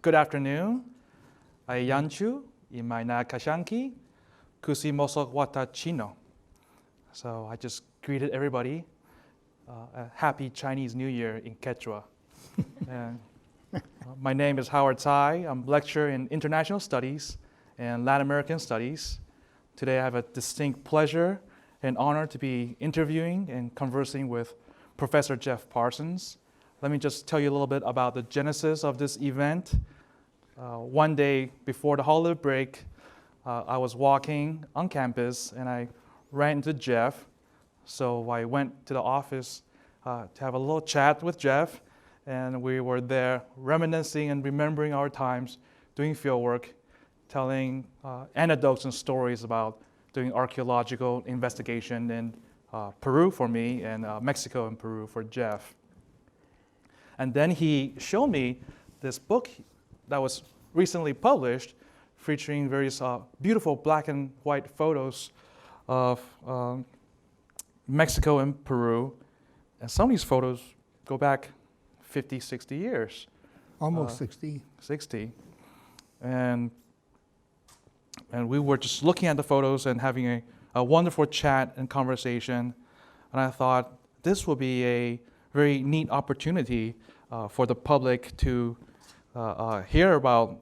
Good afternoon. Ayanchu, imaina kashanki, kusimosok wata chino. So I just greeted everybody a happy Chinese New Year in Quechua. And, my name is Howard Tsai. I'm lecturer in International Studies and Latin American Studies. Today I have a distinct pleasure and honor to be interviewing and conversing with Professor Jeff Parsons. Let me just tell you a little bit about the genesis of this event. One day before the holiday break, I was walking on campus and I ran into Jeff. So I went to the office to have a little chat with Jeff, and we were there reminiscing and remembering our times doing fieldwork, telling anecdotes and stories about doing archaeological investigation in Peru for me and Mexico and Peru for Jeff. And then he showed me this book that was recently published featuring various beautiful black and white photos of Mexico and Peru. And some of these photos go back 50, 60 years. Almost 60. 60. And we were just looking at the photos and having a wonderful chat and conversation. And I thought this would be a very neat opportunity for the public to hear about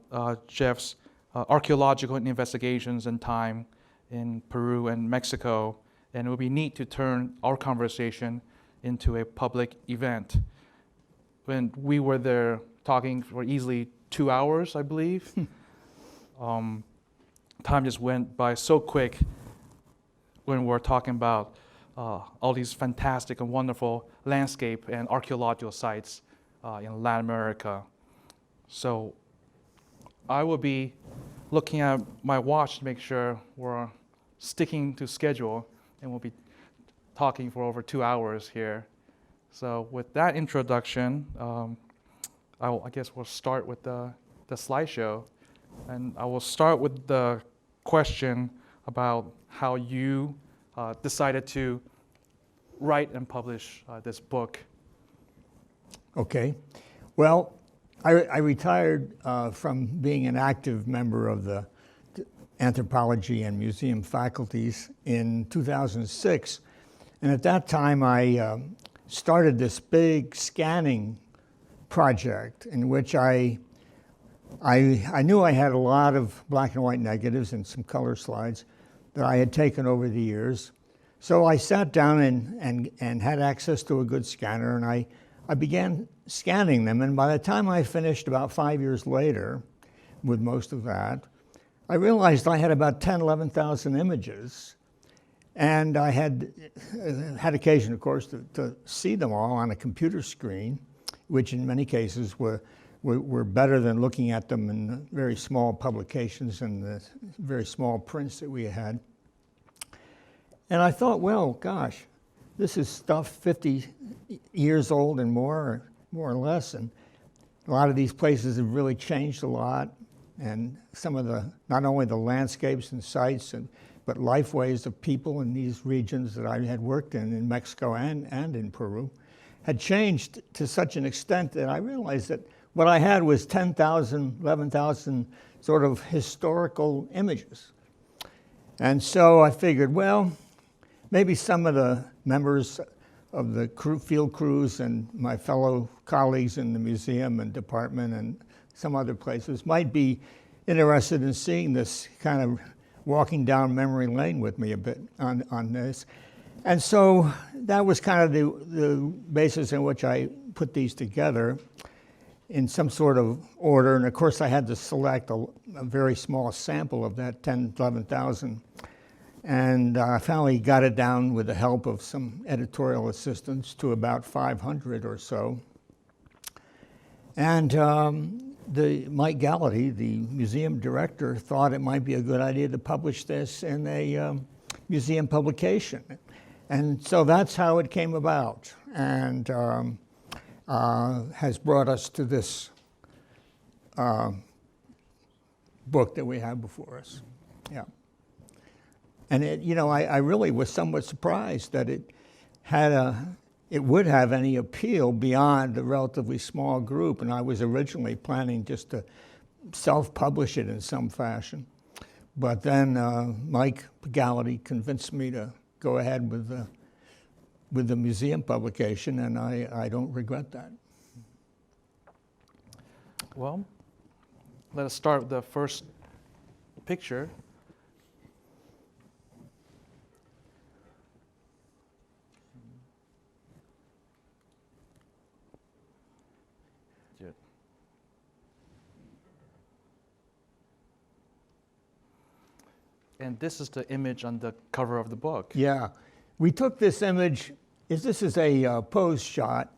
Jeff's archaeological investigations and time in Peru and Mexico. And it would be neat to turn our conversation into a public event. When we were there talking for easily 2 hours, I believe, time just went by so quick when we're talking about all these fantastic and wonderful landscape and archaeological sites in Latin America. So I will be looking at my watch to make sure we're sticking to schedule, and we'll be talking for over 2 hours here. So with that introduction, I guess we'll start with the slideshow. And I will start with the question about how you decided to write and publish this book. Okay. Well, I retired from being an active member of the anthropology and museum faculties in 2006. And at that time, I started this big scanning project in which I knew I had a lot of black and white negatives and some color slides that I had taken over the years. So I sat down and had access to a good scanner, and I began scanning them. And by the time I finished about 5 years later with most of that, I realized I had about 11,000 images. And I had occasion, of course, to see them all on a computer screen, which in many cases were better than looking at them in very small publications and the very small prints that we had. And I thought, well, gosh, this is stuff 50 years old and more or less, and a lot of these places have really changed a lot, and some of not only the landscapes and sites, but lifeways of people in these regions that I had worked in Mexico and in Peru, had changed to such an extent that I realized that what I had was 10,000, 11,000 sort of historical images. And so I figured, well, maybe some of the members of the field crews and my fellow colleagues in the museum and department and some other places might be interested in seeing this, kind of walking down memory lane with me a bit on this. And so that was kind of the basis in which I put these together in some sort of order. And of course I had to select a very small sample of that 10, 11,000. And I finally got it down with the help of some editorial assistants to about 500 or so. And Mike Gallaty, the museum director, thought it might be a good idea to publish this in a museum publication. And so that's how it came about, and has brought us to this book that we have before us. Yeah. And I really was somewhat surprised that it would have any appeal beyond a relatively small group. And I was originally planning just to self-publish it in some fashion. But then Mike Gality convinced me to go ahead with the museum publication, and I don't regret that. Well, let us start with the first picture. Good. And this is the image on the cover of the book. Yeah. We took this image, this is a pose shot.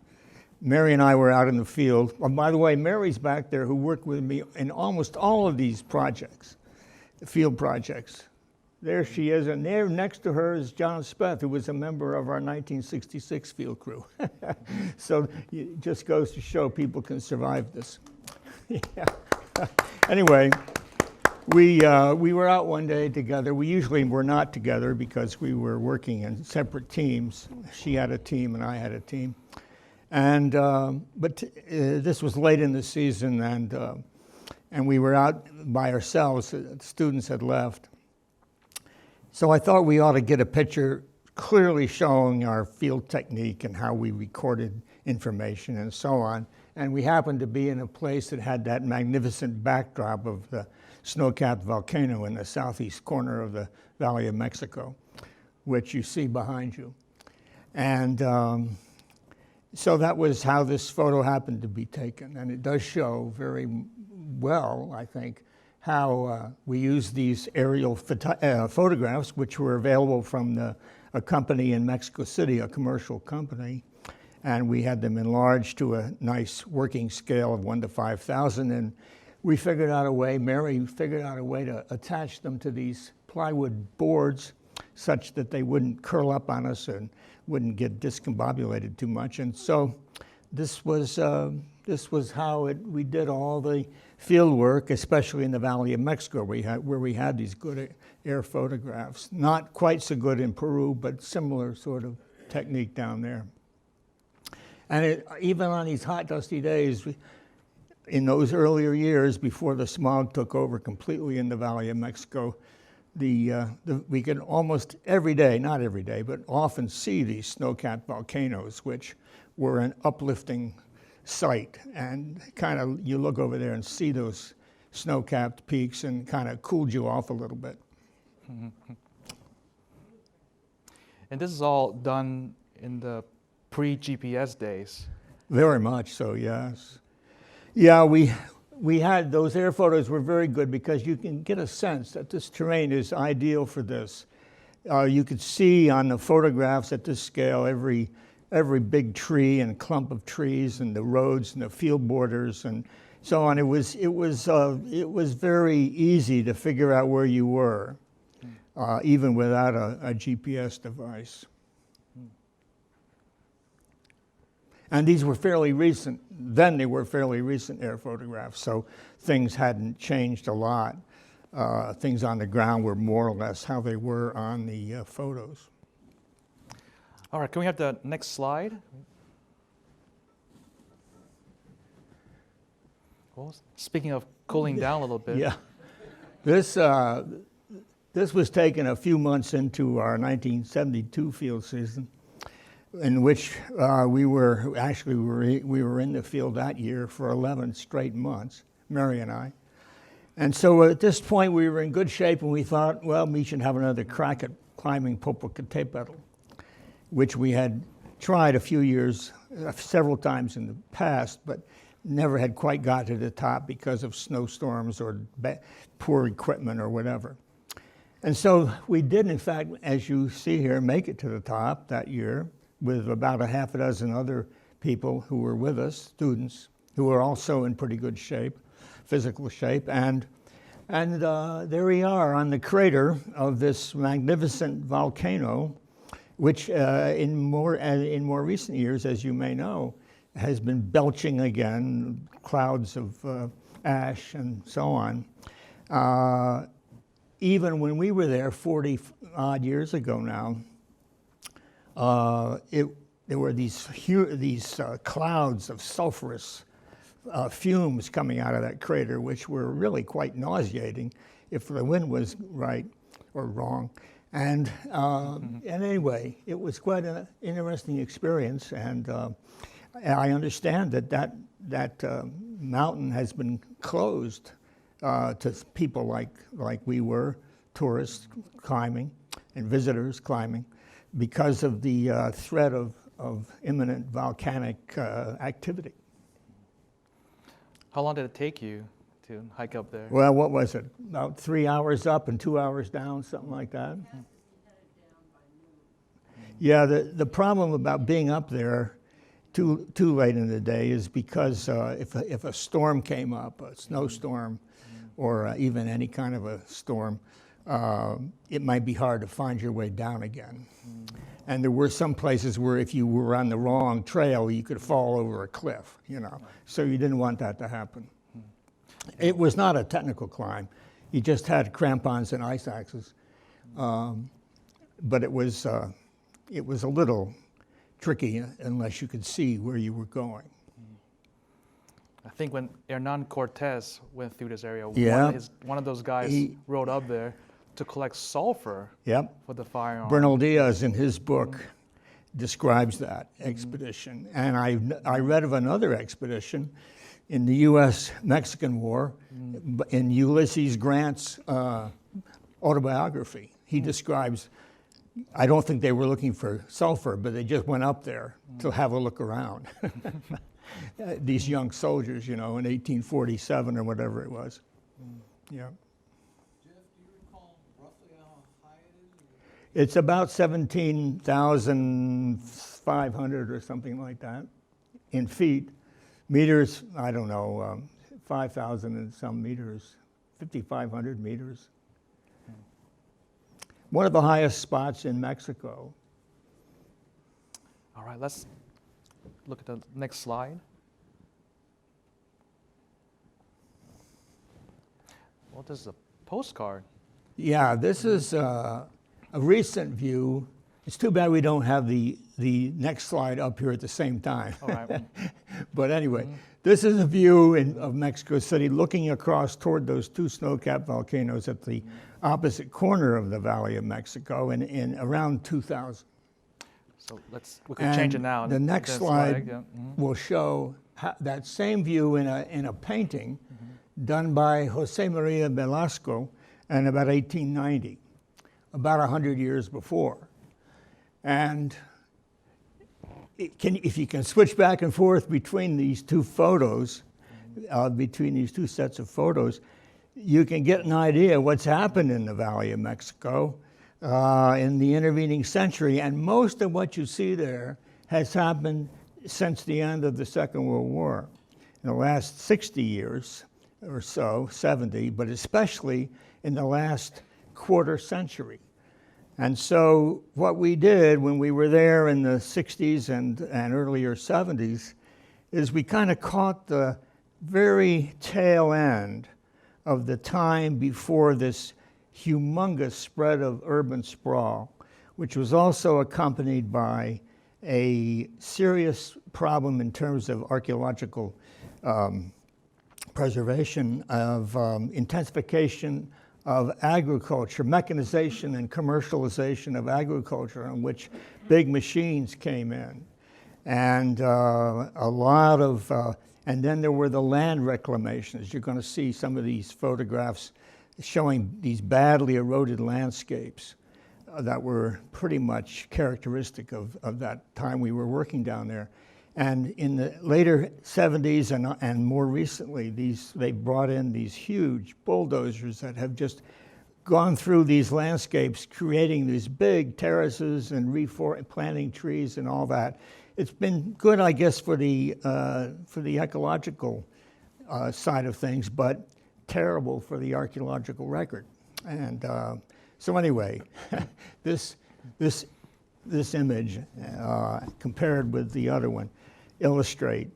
Mary and I were out in the field. Oh, by the way, Mary's back there who worked with me in almost all of these projects, field projects. There she is, and there next to her is John Speth, who was a member of our 1966 field crew. So it just goes to show people can survive this. Yeah. Anyway, we were out one day together. We usually were not together because we were working in separate teams. She had a team and I had a team. And but this was late in the season, and we were out by ourselves. The students had left. So I thought we ought to get a picture clearly showing our field technique and how we recorded information and so on. And we happened to be in a place that had that magnificent backdrop of the snow-capped volcano in the southeast corner of the Valley of Mexico, which you see behind you. And so that was how this photo happened to be taken. And it does show very well, I think, how we used these aerial photographs, which were available from a company in Mexico City, a commercial company. And we had them enlarged to a nice working scale of 1 to 5,000. And we figured out a way, Mary figured out a way to attach them to these plywood boards such that they wouldn't curl up on us and wouldn't get discombobulated too much. And so this was how we did all the field work, especially in the Valley of Mexico, where we had these good air photographs. Not quite so good in Peru, but similar sort of technique down there. And even on these hot, dusty days, in those earlier years, before the smog took over completely in the Valley of Mexico, we could almost every day, not every day, but often see these snow-capped volcanoes, which were an uplifting sight. And kind of, you look over there and see those snow-capped peaks and kind of cooled you off a little bit. Mm-hmm. And this is all done in the pre-GPS days. Very much so, yes. Yeah, we had, those air photos were very good because you can get a sense that this terrain is ideal for this. You could see on the photographs at this scale every big tree and clump of trees and the roads and the field borders and so on. It was very easy to figure out where you were, even without a GPS device. And these were fairly recent. Then they were fairly recent air photographs, so things hadn't changed a lot. Things on the ground were more or less how they were on the photos. All right, can we have the next slide? Well, speaking of cooling down a little bit. Yeah. This was taken a few months into our 1972 field season, in which we were in the field that year for 11 straight months, Mary and I. And so at this point we were in good shape and we thought, well, we should have another crack at climbing Popocatepetl, which we had tried several times in the past, but never had quite got to the top because of snowstorms or poor equipment or whatever. And so we did, in fact, as you see here, make it to the top that year, with about a half a dozen other people who were with us, students, who were also in pretty good shape, physical shape. And there we are on the crater of this magnificent volcano, which in more recent years, as you may know, has been belching again, clouds of ash and so on. Even when we were there 40 odd years ago now, there were these clouds of sulfurous fumes coming out of that crater, which were really quite nauseating if the wind was right or wrong. And anyway, it was quite an interesting experience, and I understand that mountain has been closed to people like we were, tourists climbing and visitors climbing, because of the threat of imminent volcanic activity. How long did it take you to hike up there? Well, what was it? About 3 hours up and 2 hours down, something like that. Yeah, the problem about being up there too late in the day is because if a storm came up, a snowstorm, or even any kind of a storm, it might be hard to find your way down again. And there were some places where if you were on the wrong trail, you could fall over a cliff, you know. So you didn't want that to happen. It was not a technical climb. You just had crampons and ice axes. But it was a little tricky unless you could see where you were going. I think when Hernan Cortez went through this area, Yeah. one of those guys rode up there to collect sulfur for the firearm. Bernal Diaz, in his book, describes that expedition. And I read of another expedition in the U.S.-Mexican War, in Ulysses Grant's autobiography. He describes, I don't think they were looking for sulfur, but they just went up there to have a look around. These young soldiers, you know, in 1847 or whatever it was. Yeah. It's about 17,500 or something like that in feet. Meters, I don't know, 5,000 and some meters, 5,500 meters. One of the highest spots in Mexico. All right, let's look at the next slide. Well, this is a postcard. Yeah, this is a recent view. It's too bad we don't have the next slide up here at the same time. All right. But anyway, this is a view of Mexico City looking across toward those two snow-capped volcanoes at the opposite corner of the Valley of Mexico in around 2000. So we can change it now. The next slide will show that same view in a painting done by Jose Maria Velasco in about 1890, about 100 years before. And if you can switch back and forth between these two photos, between these two sets of photos, you can get an idea what's happened in the Valley of Mexico in the intervening century. And most of what you see there has happened since the end of the Second World War. In the last 60 years or so, 70, but especially in the last quarter century. And so what we did when we were there in the 60s and earlier 70s is we kind of caught the very tail end of the time before this humongous spread of urban sprawl, which was also accompanied by a serious problem in terms of archaeological preservation, of intensification of agriculture, mechanization and commercialization of agriculture, in which big machines came in. And a lot of, and then there were the land reclamations. You're going to see some of these photographs showing these badly eroded landscapes that were pretty much characteristic of that time we were working down there. And in the later 70s and more recently, they brought in these huge bulldozers that have just gone through these landscapes, creating these big terraces and planting trees and all that. It's been good, I guess, for the ecological side of things, but terrible for the archaeological record. And so anyway, this image, compared with the other one, illustrate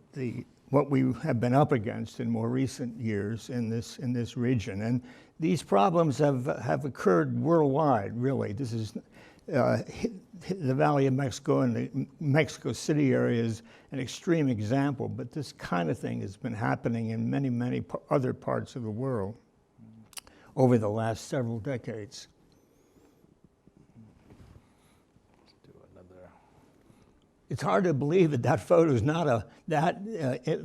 what we have been up against in more recent years in this region. And these problems have occurred worldwide, really. This is the Valley of Mexico and the Mexico City area is an extreme example, but this kind of thing has been happening in many, many other parts of the world over the last several decades. Let's do another. It's hard to believe that that photo is not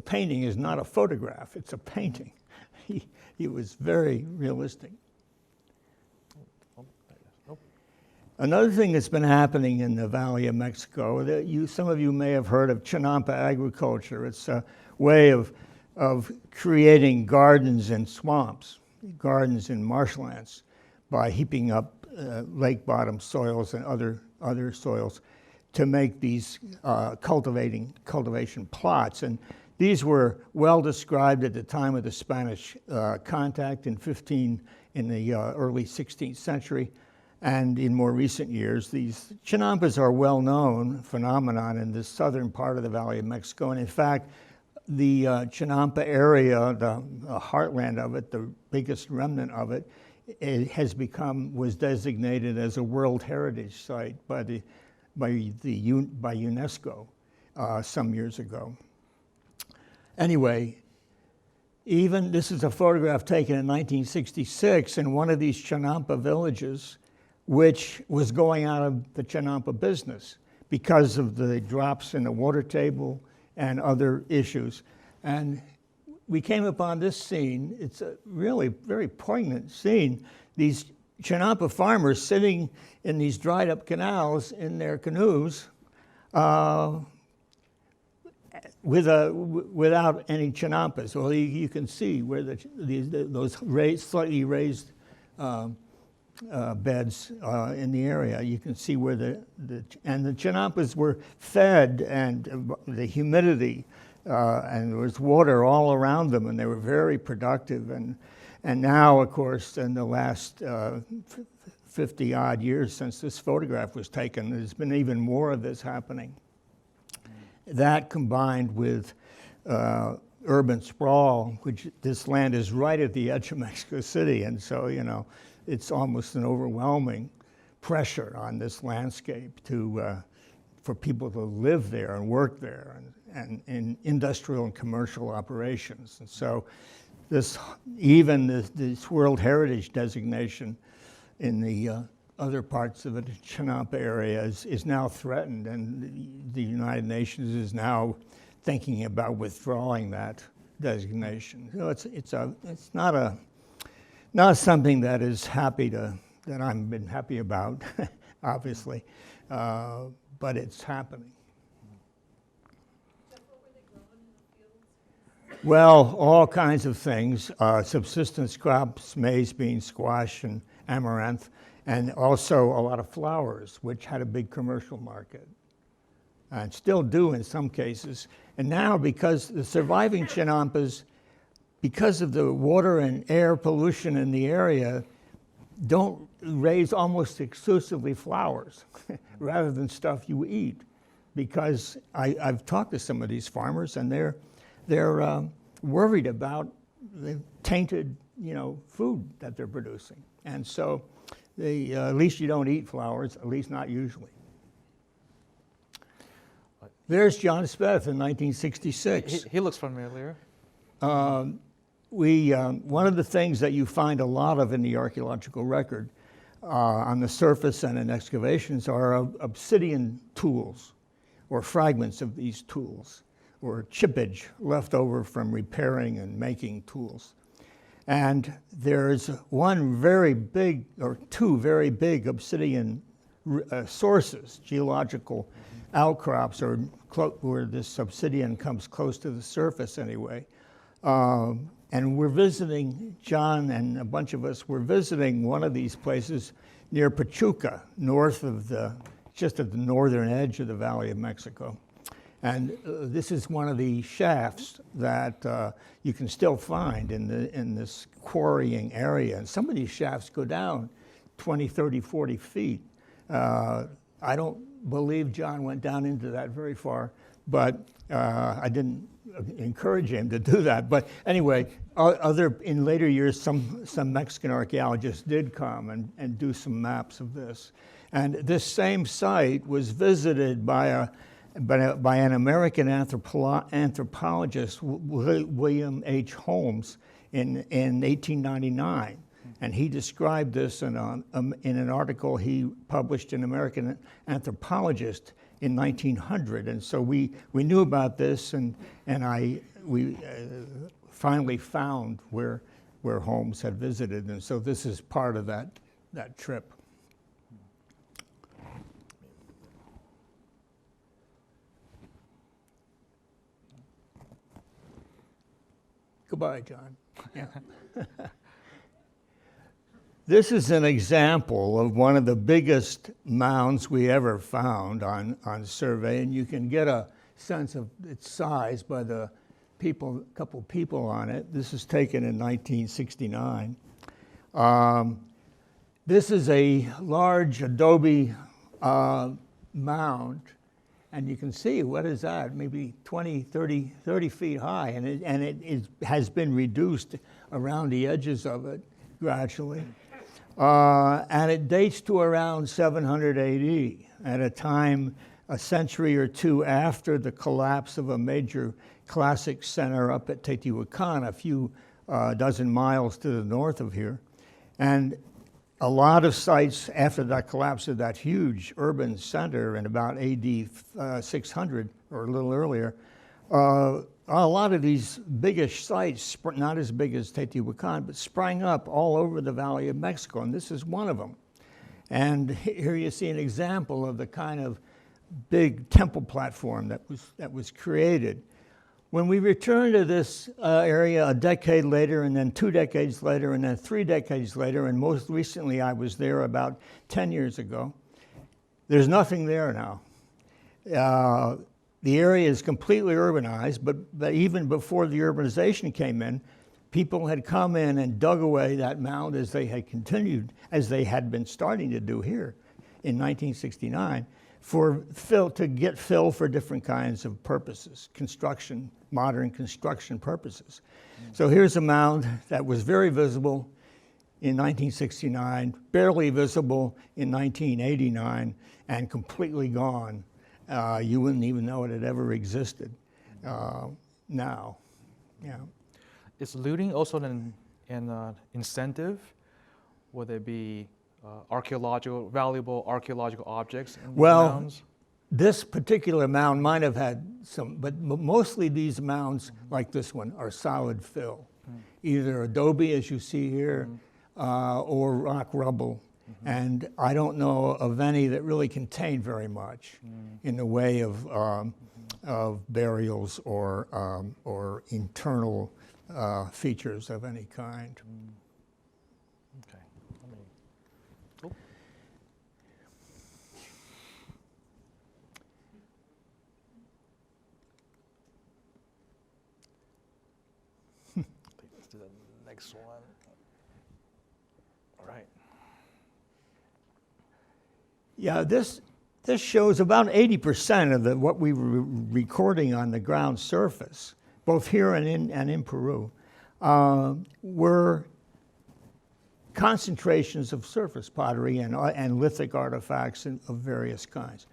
painting is not a photograph, it's a painting. He was very realistic. Another thing that's been happening in the Valley of Mexico, that some of you may have heard of Chinampa agriculture. It's a way of creating gardens and swamps, gardens and marshlands, by heaping up lake bottom soils and other soils to make these cultivation plots. And these were well described at the time of the Spanish contact in the early 16th century. And in more recent years, these chinampas are a well-known phenomenon in the southern part of the Valley of Mexico. And in fact, the Chinampa area, the heartland of it, the biggest remnant of it, was designated as a World Heritage Site by UNESCO some years ago. Anyway, this is a photograph taken in 1966 in one of these Chinampa villages, which was going out of the Chinampa business because of the drops in the water table and other issues. And we came upon this scene. It's a really very poignant scene. These Chinampa farmers sitting in these dried up canals in their canoes without any chinampas. Well, you can see where those slightly raised beds in the area. You can see where the chinampas were fed, and the humidity, and there was water all around them, and they were very productive. And now, of course, in the last 50-odd years since this photograph was taken, there's been even more of this happening. That combined with urban sprawl, which this land is right at the edge of Mexico City, and so, it's almost an overwhelming pressure on this landscape for people to live there and work there, and in industrial and commercial operations. And so this World Heritage designation in the other parts of the Chinampa area is now threatened, and the United Nations is now thinking about withdrawing that designation. So it's not something that I've been happy about, obviously, but it's happening. So what were they growing in the fields? Well, all kinds of things, subsistence crops, maize, beans, squash, and amaranth, and also a lot of flowers, which had a big commercial market, and still do in some cases. And now, because the surviving Chinampas, because of the water and air pollution in the area, don't raise almost exclusively flowers rather than stuff you eat. Because I've talked to some of these farmers, and they're worried about the tainted, food that they're producing. And so at least you don't eat flowers, at least not usually. There's John Speth in 1966. He looks familiar. One of the things that you find a lot of in the archaeological record on the surface and in excavations are obsidian tools or fragments of these tools, or chippage left over from repairing and making tools. And there's one very big, or two very big obsidian sources, geological outcrops, or where this obsidian comes close to the surface anyway. And we're visiting, John and a bunch of us were visiting one of these places near Pachuca, just at the northern edge of the Valley of Mexico. And this is one of the shafts that you can still find in this quarrying area. And some of these shafts go down 20, 30, 40 feet. I don't believe John went down into that very far, but I didn't encourage him to do that. But anyway, in later years, some Mexican archaeologists did come and do some maps of this. And this same site was visited by an American anthropologist, William H. Holmes, in 1899. And he described this in an article he published in American Anthropologist in 1900. And so we knew about this, and we finally found where Holmes had visited. And so this is part of that trip. Goodbye, John. Yeah. This is an example of one of the biggest mounds we ever found on survey, and you can get a sense of its size by the couple people on it. This is taken in 1969. This is a large Adobe mound, and you can see, what is that? Maybe 20, 30 feet high, and it has been reduced around the edges of it gradually. And it dates to around 700 AD, at a time a century or two after the collapse of a major classic center up at Teotihuacan, a few dozen miles to the north of here. And a lot of sites after that collapse of that huge urban center in about AD 600, or a little earlier, a lot of these biggish sites, not as big as Teotihuacan, but sprang up all over the Valley of Mexico, and this is one of them. And here you see an example of the kind of big temple platform that was created. When we returned to this area a decade later, and then 2 decades later, and then 3 decades later, and most recently I was there about 10 years ago, there's nothing there now. The area is completely urbanized, but even before the urbanization came in, people had come in and dug away that mound as they had been starting to do here in 1969, to get fill for different kinds of purposes, modern construction purposes. So here's a mound that was very visible in 1969, barely visible in 1989, and completely gone. You wouldn't even know it had ever existed now. Yeah. Is looting also an incentive? Would there be valuable archaeological objects in these mounds? This particular mound might have had some, but mostly these mounds, like this one, are solid fill. Either adobe, as you see here, or rock rubble. And I don't know of any that really contain very much in the way of burials or internal features of any kind. Okay. Cool. Let's do the next one. All right. Yeah, this shows about 80% of what we were recording on the ground surface, both here and in Peru, were concentrations of surface pottery and lithic artifacts of various kinds.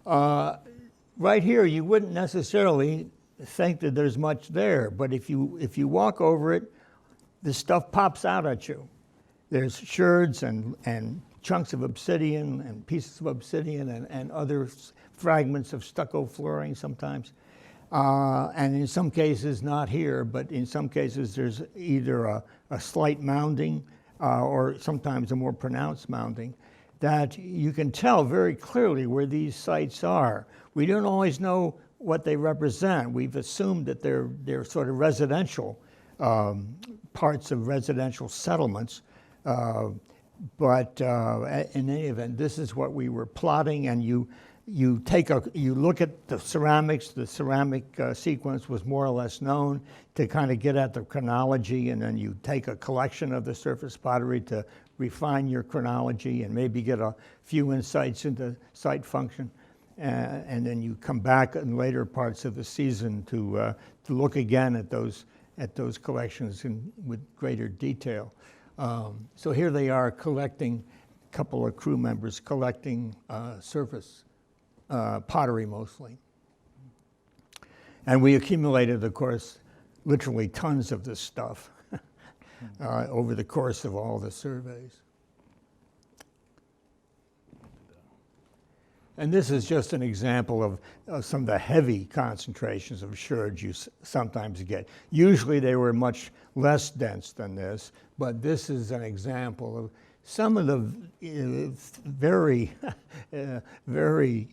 Right here, you wouldn't necessarily think that there's much there, but if you walk over it, the stuff pops out at you. There's sherds and chunks of obsidian and pieces of obsidian and other fragments of stucco flooring sometimes. And in some cases, not here, but in some cases there's either a slight mounding or sometimes a more pronounced mounding that you can tell very clearly where these sites are. We don't always know what they represent. We've assumed that they're sort of residential, parts of residential settlements. But in any event, this is what we were plotting, and you look at the ceramics. The ceramic sequence was more or less known to kind of get at the chronology, and then you take a collection of the surface pottery to refine your chronology and maybe get a few insights into site function. and then you come back in later parts of the season to look again at those collections with greater detail. So here they are collecting, a couple of crew members collecting surface pottery mostly. And we accumulated, of course, literally tons of this stuff over the course of all the surveys. And this is just an example of some of the heavy concentrations of sherds you sometimes get. Usually they were much less dense than this, but this is an example of some of the very, very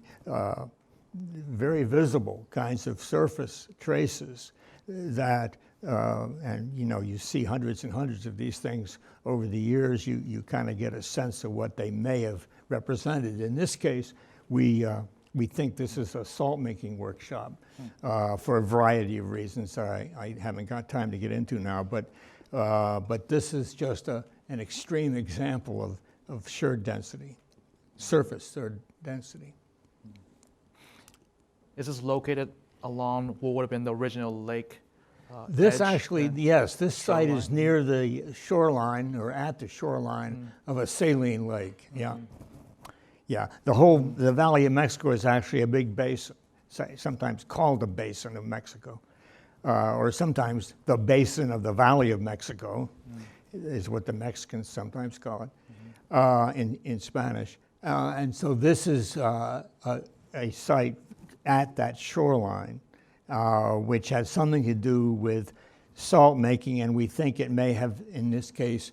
visible kinds of surface traces that, and you see hundreds and hundreds of these things over the years, you kind of get a sense of what they may have represented. In this case, we think this is a salt-making workshop for a variety of reasons I haven't got time to get into now, but this is just an extreme example of sherd density, surface sherd density. Is this located along what would have been the original lake? This edge actually, then? yes, this site is Shoreline? near the shoreline or at the shoreline of a saline lake. Yeah, yeah. The Valley of Mexico is actually a big basin, sometimes called the Basin of Mexico, or sometimes the Basin of the Valley of Mexico, is what the Mexicans sometimes call it in Spanish. And so this is a site at that shoreline, which has something to do with salt making, and we think it may have, in this case,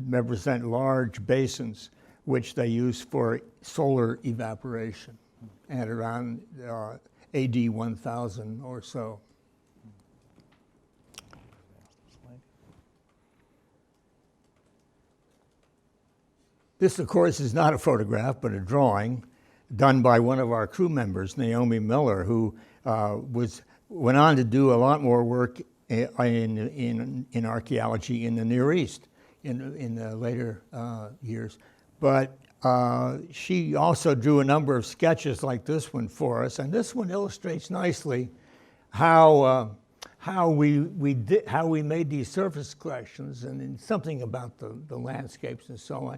represent large basins which they use for solar evaporation at around AD 1000 or so. This, of course, is not a photograph, but a drawing done by one of our crew members, Naomi Miller, who went on to do a lot more work in archaeology in the Near East in the later years. But she also drew a number of sketches like this one for us, and this one illustrates nicely how we made these surface collections, and something about the landscapes and so on.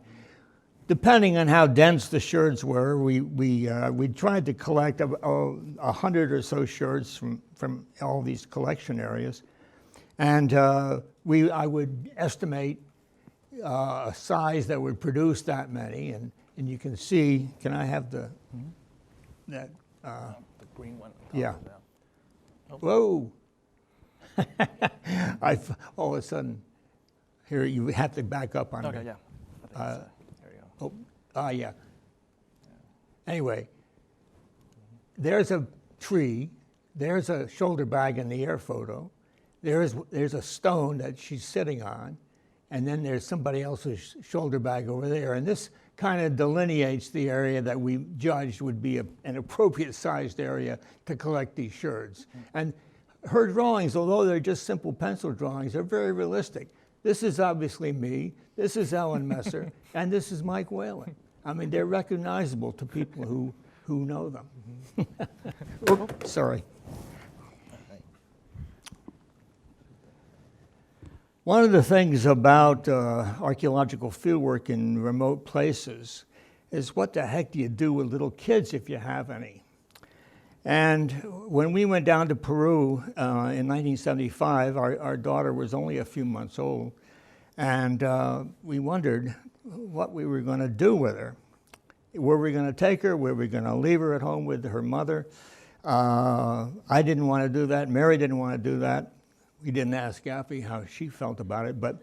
Depending on how dense the sherds were, we tried to collect 100 or so sherds from all these collection areas, and I would estimate a size that would produce that many, and you can see. Can I have the green one? Yeah. Oh. Whoa! All of a sudden, here you have to back up on me. Okay, yeah. There you go. Yeah. Anyway, there's a tree, there's a shoulder bag in the air photo, there's a stone that she's sitting on, and then there's somebody else's shoulder bag over there. And this kind of delineates the area that we judged would be an appropriate sized area to collect these sherds. And her drawings, although they're just simple pencil drawings, are very realistic. This is obviously me, this is Ellen Messer, and this is Mike Whalen. I mean, they're recognizable to people who know them. Oops, sorry. One of the things about archaeological fieldwork in remote places is what the heck do you do with little kids if you have any? And when we went down to Peru in 1975, our daughter was only a few months old, and we wondered what we were going to do with her. Were we going to take her? Were we going to leave her at home with her mother? I didn't want to do that. Mary didn't want to do that. We didn't ask Gaffy how she felt about it. But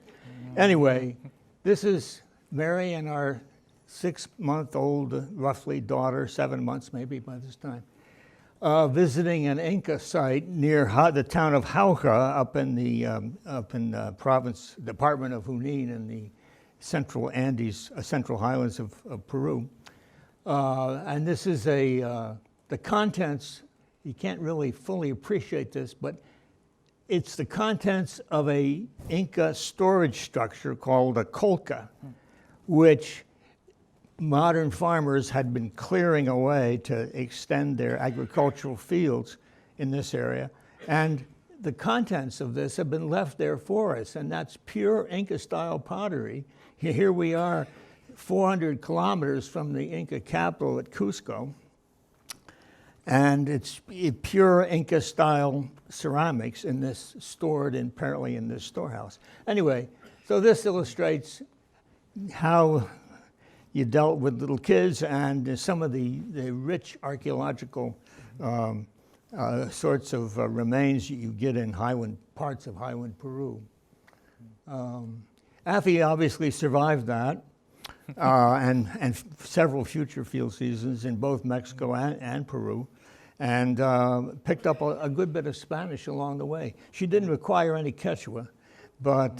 anyway, this is Mary and our 6-month-old, roughly, daughter, 7 months maybe by this time, visiting an Inca site near the town of Jauja up in the province, Department of Junin in the central Andes, central highlands of Peru. And this is the contents, you can't really fully appreciate this, but it's the contents of a Inca storage structure called a colca, which modern farmers had been clearing away to extend their agricultural fields in this area. And the contents of this have been left there for us, and that's pure Inca-style pottery. Here we are 400 kilometers from the Inca capital at Cusco, and it's pure Inca-style ceramics in this, stored apparently in this storehouse. Anyway, so this illustrates how you dealt with little kids and some of the rich archaeological sorts of remains you get in parts of highland Peru. Afi obviously survived that and several future field seasons in both Mexico and Peru, and picked up a good bit of Spanish along the way. She didn't require any Quechua, but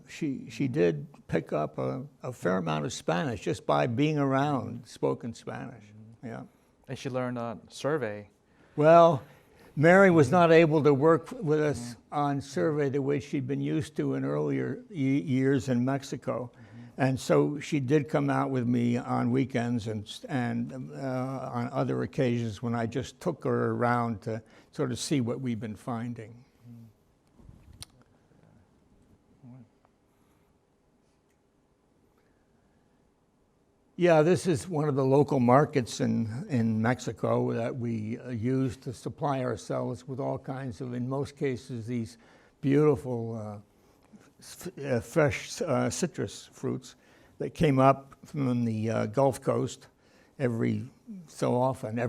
she did pick up a fair amount of Spanish just by being around spoken Spanish. Yeah. And she learned survey. Well, Mary was not able to work with us on survey the way she'd been used to in earlier years in Mexico. And so she did come out with me on weekends and on other occasions when I just took her around to sort of see what we've been finding. Yeah, this is one of the local markets in Mexico that we use to supply ourselves with all kinds of, in most cases, these beautiful fresh citrus fruits that came up from the Gulf Coast every so often,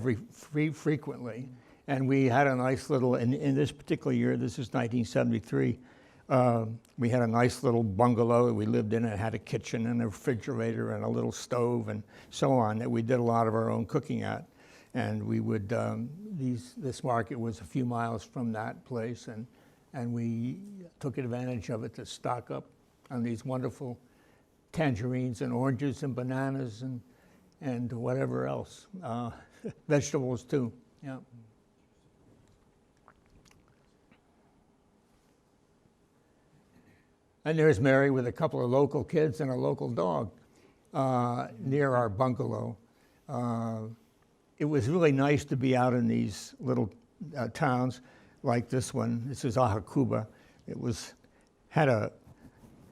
frequently. And we had a nice little, in this particular year, this is 1973, we had a nice little bungalow that we lived in. It had a kitchen and a refrigerator and a little stove and so on that we did a lot of our own cooking at. And we would, this market was a few miles from that place, and we took advantage of it to stock up on these wonderful tangerines and oranges and bananas and whatever else, vegetables too, yeah. And there's Mary with a couple of local kids and a local dog near our bungalow. It was really nice to be out in these little towns like this one. This is Ajacuba. It had a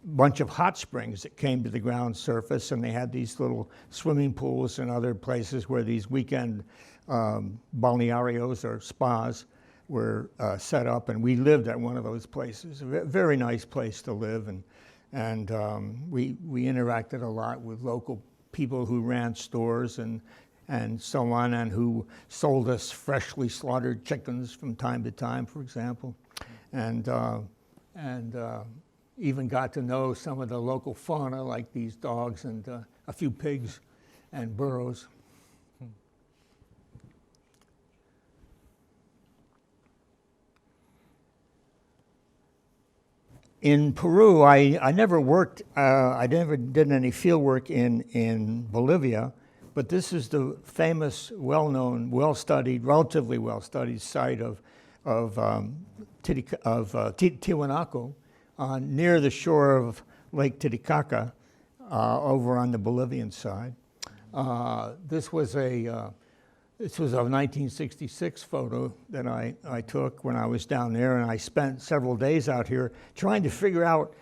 bunch of hot springs that came to the ground surface, and they had these little swimming pools and other places where these weekend balnearios or spas were set up, and we lived at one of those places. A very nice place to live, and we interacted a lot with local people who ran stores and so on, and who sold us freshly slaughtered chickens from time to time, for example, and even got to know some of the local fauna, like these dogs and a few pigs and burros. In Peru, I never worked, I never did any field work in Bolivia, but this is the famous, well-known, well-studied, relatively well-studied site of Tiwanaku near the shore of Lake Titicaca over on the Bolivian side. This was a 1966 photo that I took when I was down there, and I spent several days out here trying to figure out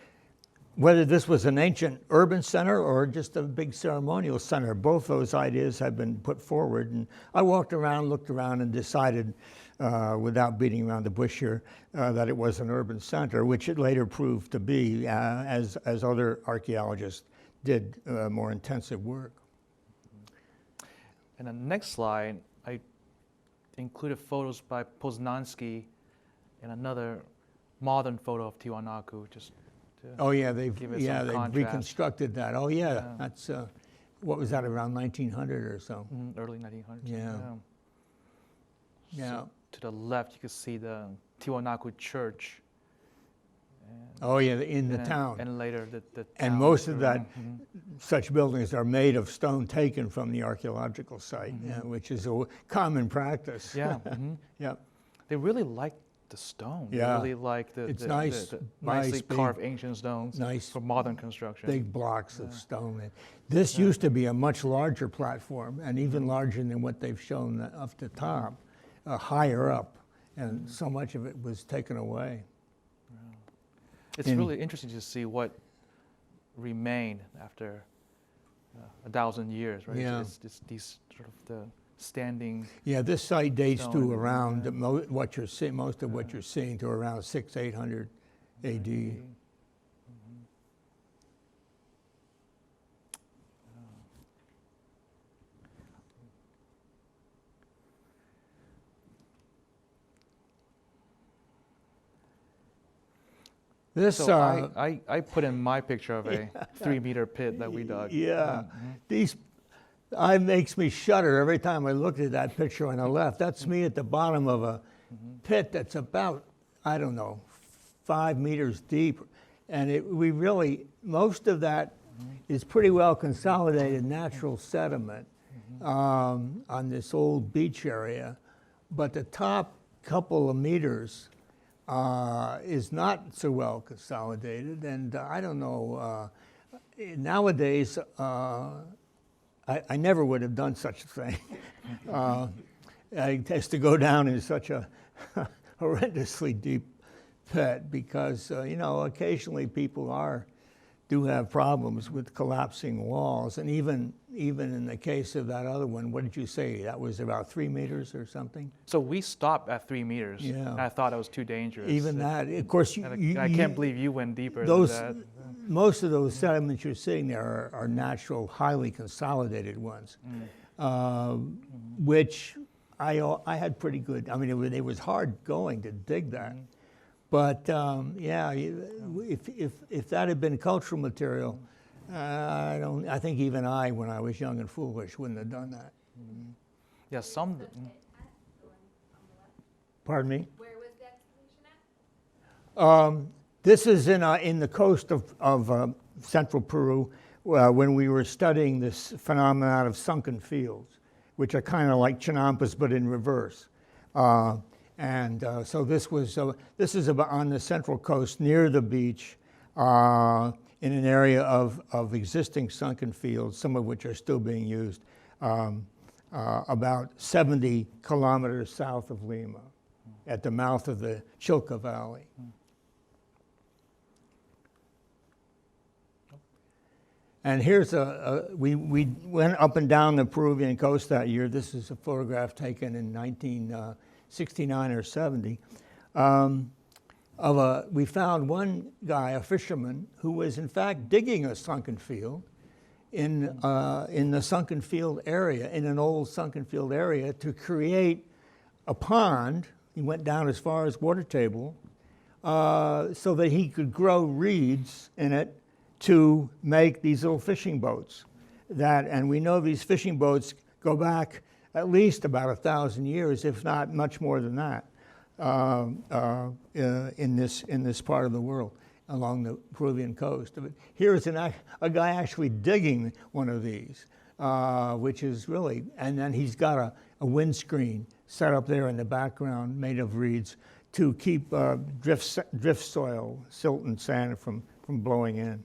whether this was an ancient urban center or just a big ceremonial center. Both those ideas have been put forward, and I walked around, looked around, and decided, without beating around the bush here, that it was an urban center, which it later proved to be, as other archaeologists did more intensive work. And the next slide, I included photos by Poznański and another modern photo of Tiwanaku, just to they've contrast. reconstructed that. Oh yeah, that's what was that, around 1900 or so? Early 1900s. Yeah. So to the left, you can see the Tiwanaku Church. In the town. And later the town. And most of that, such buildings are made of stone taken from the archaeological site, which is a common practice. Yeah. Yeah. They really liked the stone. Yeah. I really like the It's the, nice, the nice nicely big- carved ancient stones nice for modern construction. big blocks of stone. And this used to be a much larger platform, and even larger than what they've shown up the top, higher up, and so much of it was taken away. It's in- really interesting to see what remained after 1,000 years, right? Yeah. It's these sort of the standing. Yeah, this site dates Stone, to around yeah. what you're seeing, most of what you're seeing to around 600-800 AD. This, So I put in my picture of a 3-meter pit that we dug. yeah, these, makes me shudder every time I look at that picture on the left. That's me at the bottom of a pit that's about, I don't know, 5 meters deep. And we really, most of that is pretty well consolidated natural sediment on this old beach area. But the top couple of meters is not so well consolidated. And I don't know, nowadays, I never would have done such a thing. I has to go down in such a horrendously deep pit because, you know, occasionally people do have problems with collapsing walls. And even in the case of that other one, what did you say? That was about 3 meters or something? So we stopped at 3 meters. Yeah. And I thought it was too dangerous. Even that, of course, I can't believe you went deeper those, than that. most of those sediments you're seeing there are natural, highly consolidated ones, which I had pretty good. I mean, it was hard going to dig that, but yeah, if that had been cultural material, I think even when I was young and foolish, wouldn't have done that. Yeah, some. Pardon me. Where was the excavation at? This is in the coast of central Peru when we were studying this phenomenon of sunken fields, which are kind of like chinampas but in reverse. So this is about on the central coast near the beach in an area of existing sunken fields, some of which are still being used, about 70 kilometers south of Lima at the mouth of the Chilca Valley. And here's we went up and down the Peruvian coast that year. This is a photograph taken in 1969 or 70. We found one guy, a fisherman, who was in fact digging a sunken field in the sunken field area, in an old sunken field area, to create a pond. He went down as far as water table so that he could grow reeds in it to make these little fishing boats. And we know these fishing boats go back at least about 1,000 years, if not much more than that, in this part of the world along the Peruvian coast. But here's a guy actually digging one of these, which is really, and then he's got a windscreen set up there in the background made of reeds to keep drift soil, silt and sand from blowing in.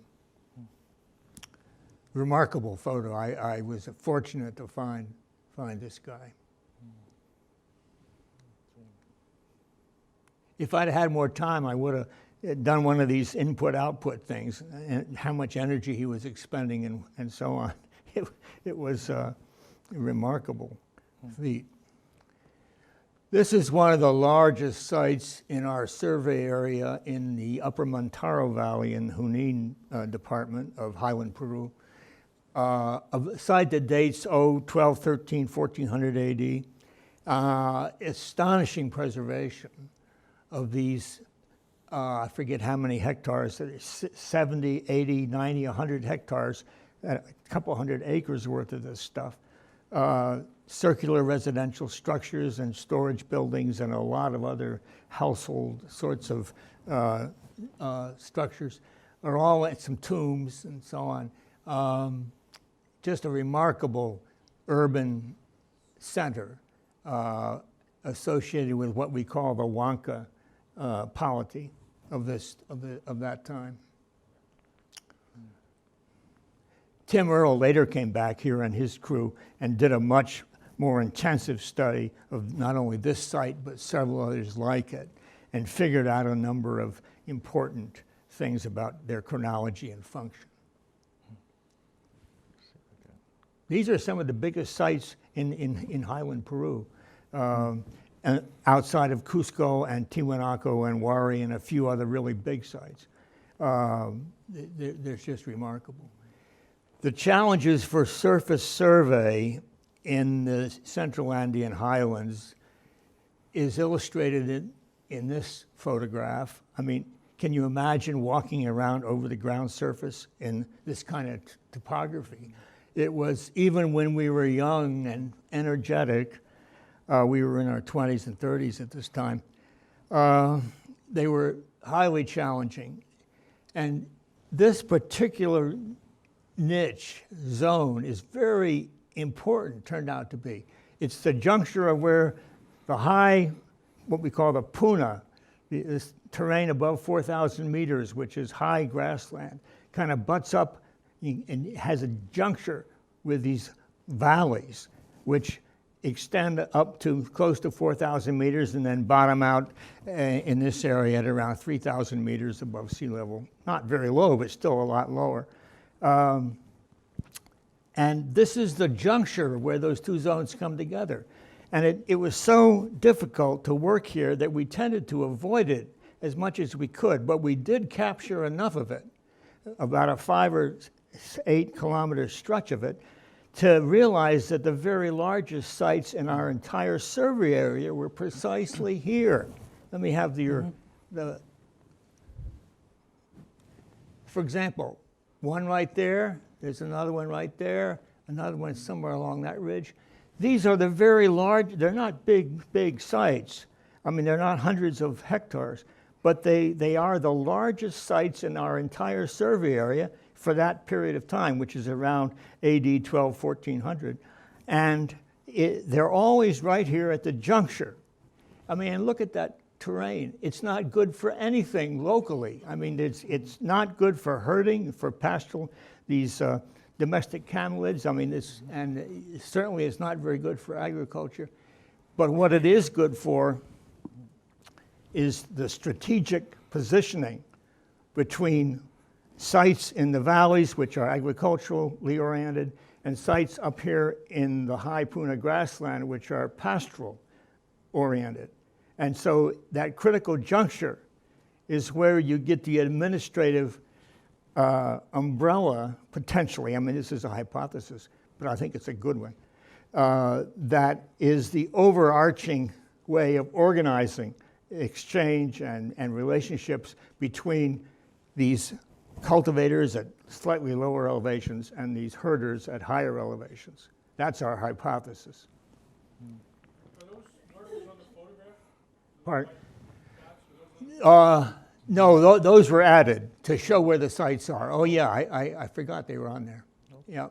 Remarkable photo. I was fortunate to find this guy. If I'd had more time, I would have done one of these input-output things, and how much energy he was expending and so on. It was a remarkable feat. This is one of the largest sites in our survey area in the Upper Montaro Valley in Junin Department of Highland, Peru. A site that dates 1213, 1400 AD. Astonishing preservation of these, I forget how many hectares, 70, 80, 90, 100 hectares, a couple hundred acres worth of this stuff. Circular residential structures and storage buildings and a lot of other household sorts of structures are all at some tombs and so on. Just a remarkable urban center associated with what we call the Huanca polity of that time. Tim Earle later came back here and his crew and did a much more intensive study of not only this site but several others like it, and figured out a number of important things about their chronology and function. These are some of the biggest sites in highland Peru, and outside of Cusco and Tiwanaku and Huari and a few other really big sites. They're just remarkable. The challenges for surface survey in the Central Andean highlands is illustrated in this photograph. I mean, can you imagine walking around over the ground surface in this kind of topography? It was, even when we were young and energetic, we were in our 20s and 30s at this time, they were highly challenging. And this particular niche zone is very important, turned out to be. It's the juncture of where the high, what we call the Puna, this terrain above 4,000 meters, which is high grassland, kind of butts up and has a juncture with these valleys, which extend up to close to 4,000 meters and then bottom out in this area at around 3,000 meters above sea level. Not very low, but still a lot lower. And this is the juncture where those two zones come together. And it was so difficult to work here that we tended to avoid it as much as we could, but we did capture enough of it, about a 5 or 8 kilometer stretch of it, to realize that the very largest sites in our entire survey area were precisely here. Let me have for example, one right there, there's another one right there, another one somewhere along that ridge. These are the very large, they're not big sites. I mean, they're not hundreds of hectares, but they are the largest sites in our entire survey area for that period of time, which is around AD 12, 1400. And they're always right here at the juncture. I mean, look at that terrain. It's not good for anything locally. I mean, it's not good for herding, for pastoral, these domestic camelids. I mean, and certainly it's not very good for agriculture. But what it is good for is the strategic positioning between sites in the valleys, which are agriculturally oriented, and sites up here in the High Puna grassland, which are pastoral oriented. And so that critical juncture is where you get the administrative umbrella, potentially, I mean, this is a hypothesis, but I think it's a good one, that is the overarching way of organizing exchange and relationships between these cultivators at slightly lower elevations and these herders at higher elevations. That's our hypothesis. Are those markers on the photograph? Pardon? No, those were added to show where the sites are. Oh yeah, I forgot they were on there. Yeah.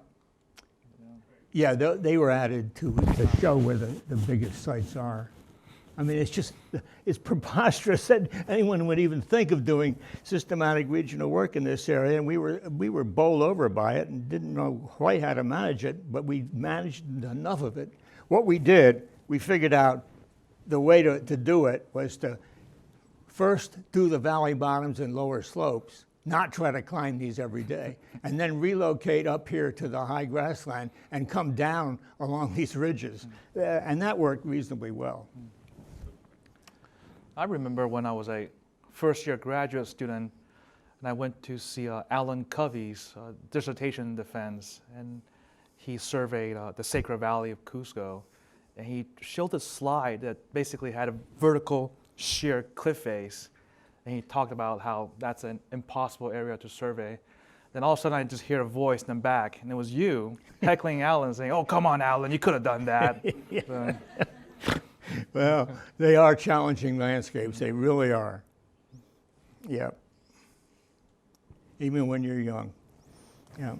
Yeah, they were added to show where the biggest sites are. I mean, it's preposterous that anyone would even think of doing systematic regional work in this area, and we were bowled over by it and didn't know quite how to manage it, but we managed enough of it. What we did, we figured out the way to do it was to first do the valley bottoms and lower slopes, not try to climb these every day, and then relocate up here to the high grassland and come down along these ridges. And that worked reasonably well. I remember when I was a first-year graduate student, and I went to see Alan Covey's dissertation defense, and he surveyed the Sacred Valley of Cusco, and he showed a slide that basically had a vertical sheer cliff face, and he talked about how that's an impossible area to survey. Then all of a sudden I just hear a voice in the back, and it was you heckling Alan, saying, "Oh, come on, Alan, you could have done that." So, well, they are challenging landscapes. They really are. Yeah. Even when you're young. Yeah.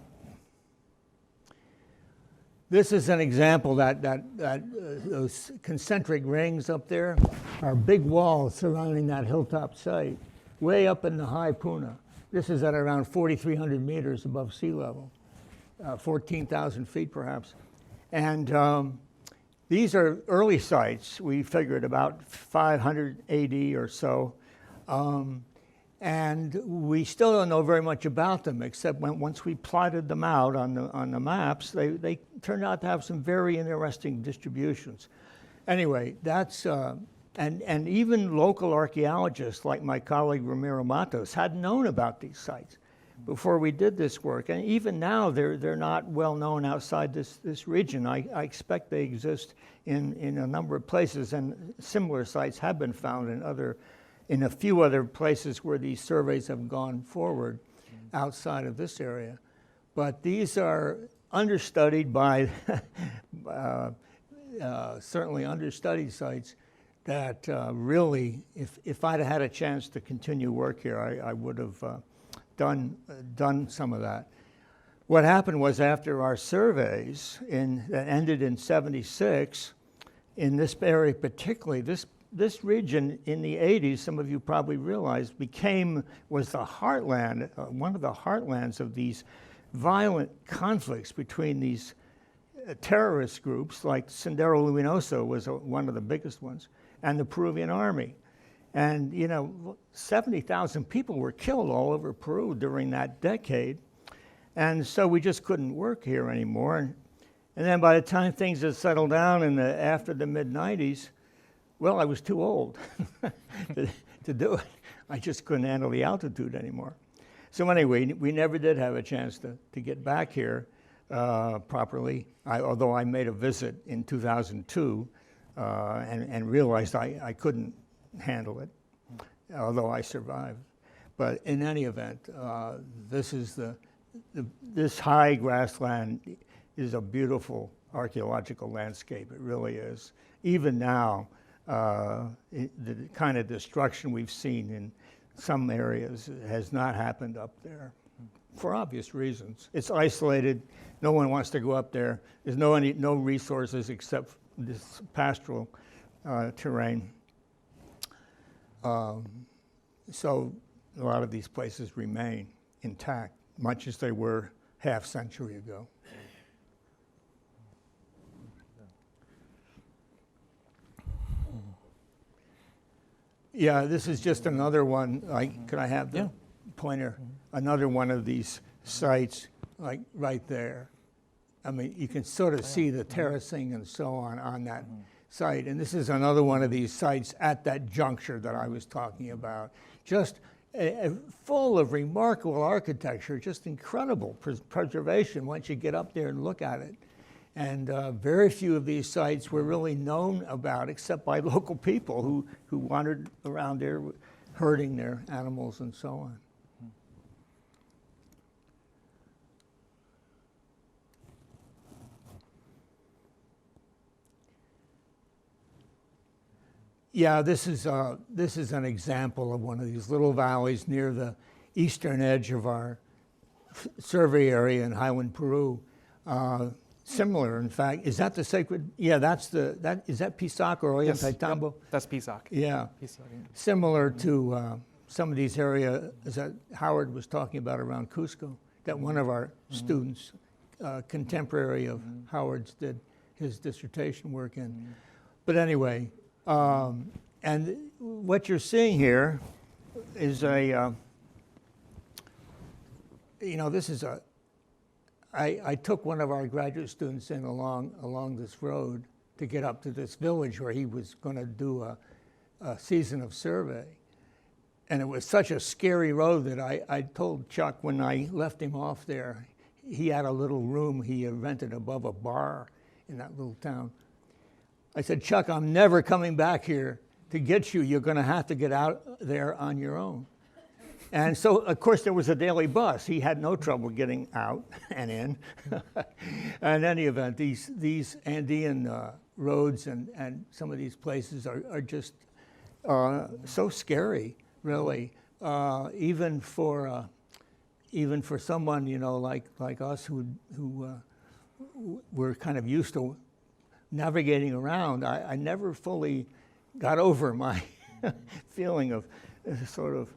This is an example that those concentric rings up there are big walls surrounding that hilltop site, way up in the High Puna. This is at around 4,300 meters above sea level, 14,000 feet perhaps. And these are early sites. We figured about 500 AD or so. And we still don't know very much about them, except once we plotted them out on the maps, they turned out to have some very interesting distributions. Anyway, that's, and even local archaeologists like my colleague Ramiro Matos had known about these sites before we did this work. And even now, they're not well known outside this region. I expect they exist in a number of places, and similar sites have been found in a few other places where these surveys have gone forward outside of this area. But these are understudied by, certainly understudied sites that really, if I'd had a chance to continue work here, I would have done some of that. What happened was after our surveys that ended in '76, in this area particularly, this region in the 80s, some of you probably realize, was the heartland, one of the heartlands of these violent conflicts between these terrorist groups, like Sendero Luminoso was one of the biggest ones, and the Peruvian army. And 70,000 people were killed all over Peru during that decade. And so we just couldn't work here anymore. And then by the time things had settled down after the mid-90s, well, I was too old to do it. I just couldn't handle the altitude anymore. So anyway, we never did have a chance to get back here properly, although I made a visit in 2002 and realized I couldn't handle it, although I survived. But in any event, this high grassland is a beautiful archaeological landscape. It really is. Even now, the kind of destruction we've seen in some areas has not happened up there for obvious reasons. It's isolated. No one wants to go up there. There's no resources except this pastoral terrain. So a lot of these places remain intact, much as they were half century ago. Yeah, this is just another one. Could I have the pointer? Another one of these sites, like right there. I mean, you can sort of see the terracing and so on that site. And this is another one of these sites at that juncture that I was talking about. Just full of remarkable architecture, just incredible preservation once you get up there and look at it. And very few of these sites were really known about except by local people who wandered around there herding their animals and so on. Yeah, this is an example of one of these little valleys near the eastern edge of our survey area in Highland, Peru. Similar, in fact, is that the sacred? Yeah, is that Pisac or Ollantaytambo? Yep, that's Pisac. Yeah. Pisac, yeah. Similar to some of these areas that Howard was talking about around Cusco, that one of our students, contemporary of Howard's, did his dissertation work in. But anyway, and what you're seeing here is this is I took one of our graduate students in along this road to get up to this village where he was going to do a season of survey. And it was such a scary road that I told Chuck when I left him off there, he had a little room he had rented above a bar in that little town. I said, Chuck, I'm never coming back here to get you. You're going to have to get out there on your own. And so, of course, there was a daily bus. He had no trouble getting out and in. In any event, these Andean roads and some of these places are just so scary, really. Even for someone like us who we're kind of used to navigating around, I never fully got over my feeling of sort of,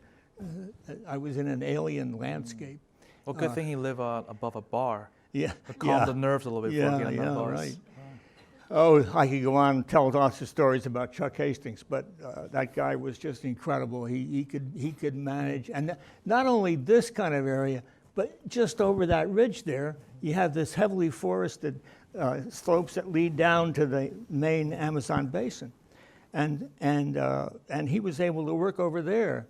I was in an alien landscape. Well, good thing he lived above a bar. Yeah, To calm the nerves a little bit before getting on bars. right. Oh, I could go on and tell lots of stories about Chuck Hastings, but that guy was just incredible. He could manage, and not only this kind of area, but just over that ridge there, you have this heavily forested slopes that lead down to the main Amazon basin, and he was able to work over there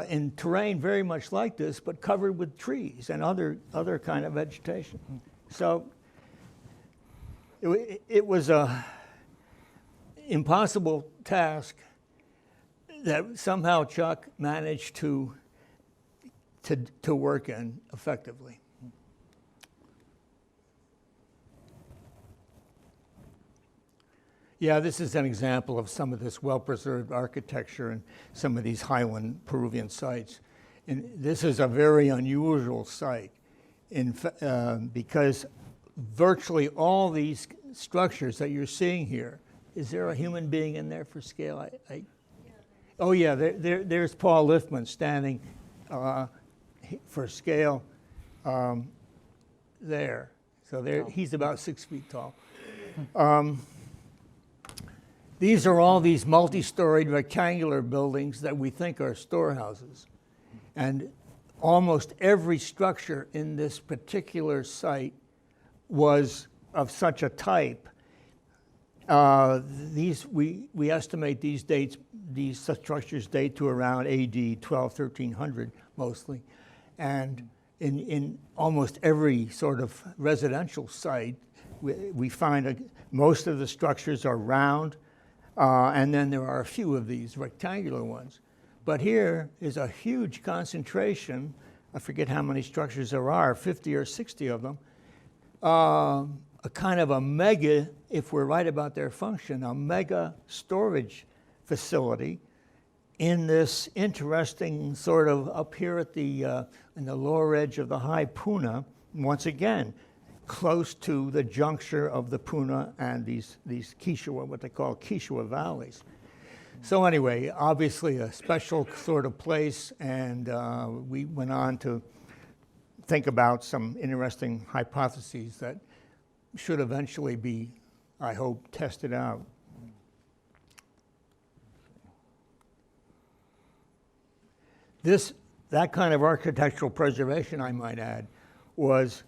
in terrain very much like this, but covered with trees and other kind of vegetation. So it was a impossible task that somehow Chuck managed to work in effectively. Yeah, this is an example of some of this well-preserved architecture and some of these highland Peruvian sites. And this is a very unusual site because virtually all these structures that you're seeing here, is there a human being in there for scale? Oh yeah, there's Paul Liftman standing for scale there. So there, he's about 6 feet tall. These are all these multi-storied rectangular buildings that we think are storehouses. And almost every structure in this particular site was of such a type. We estimate these structures date to around AD 1300 mostly. And in almost every sort of residential site, we find most of the structures are round, and then there are a few of these rectangular ones. But here is a huge concentration, I forget how many structures there are, 50 or 60 of them, a kind of a mega, if we're right about their function, a mega storage facility in this interesting sort of up here at the in the lower edge of the High Puna, once again, close to the juncture of the Puna and these Quechua, what they call Quechua valleys. So anyway, obviously a special sort of place, and we went on to think about some interesting hypotheses that should eventually be, I hope, tested out. That kind of architectural preservation, I might add, was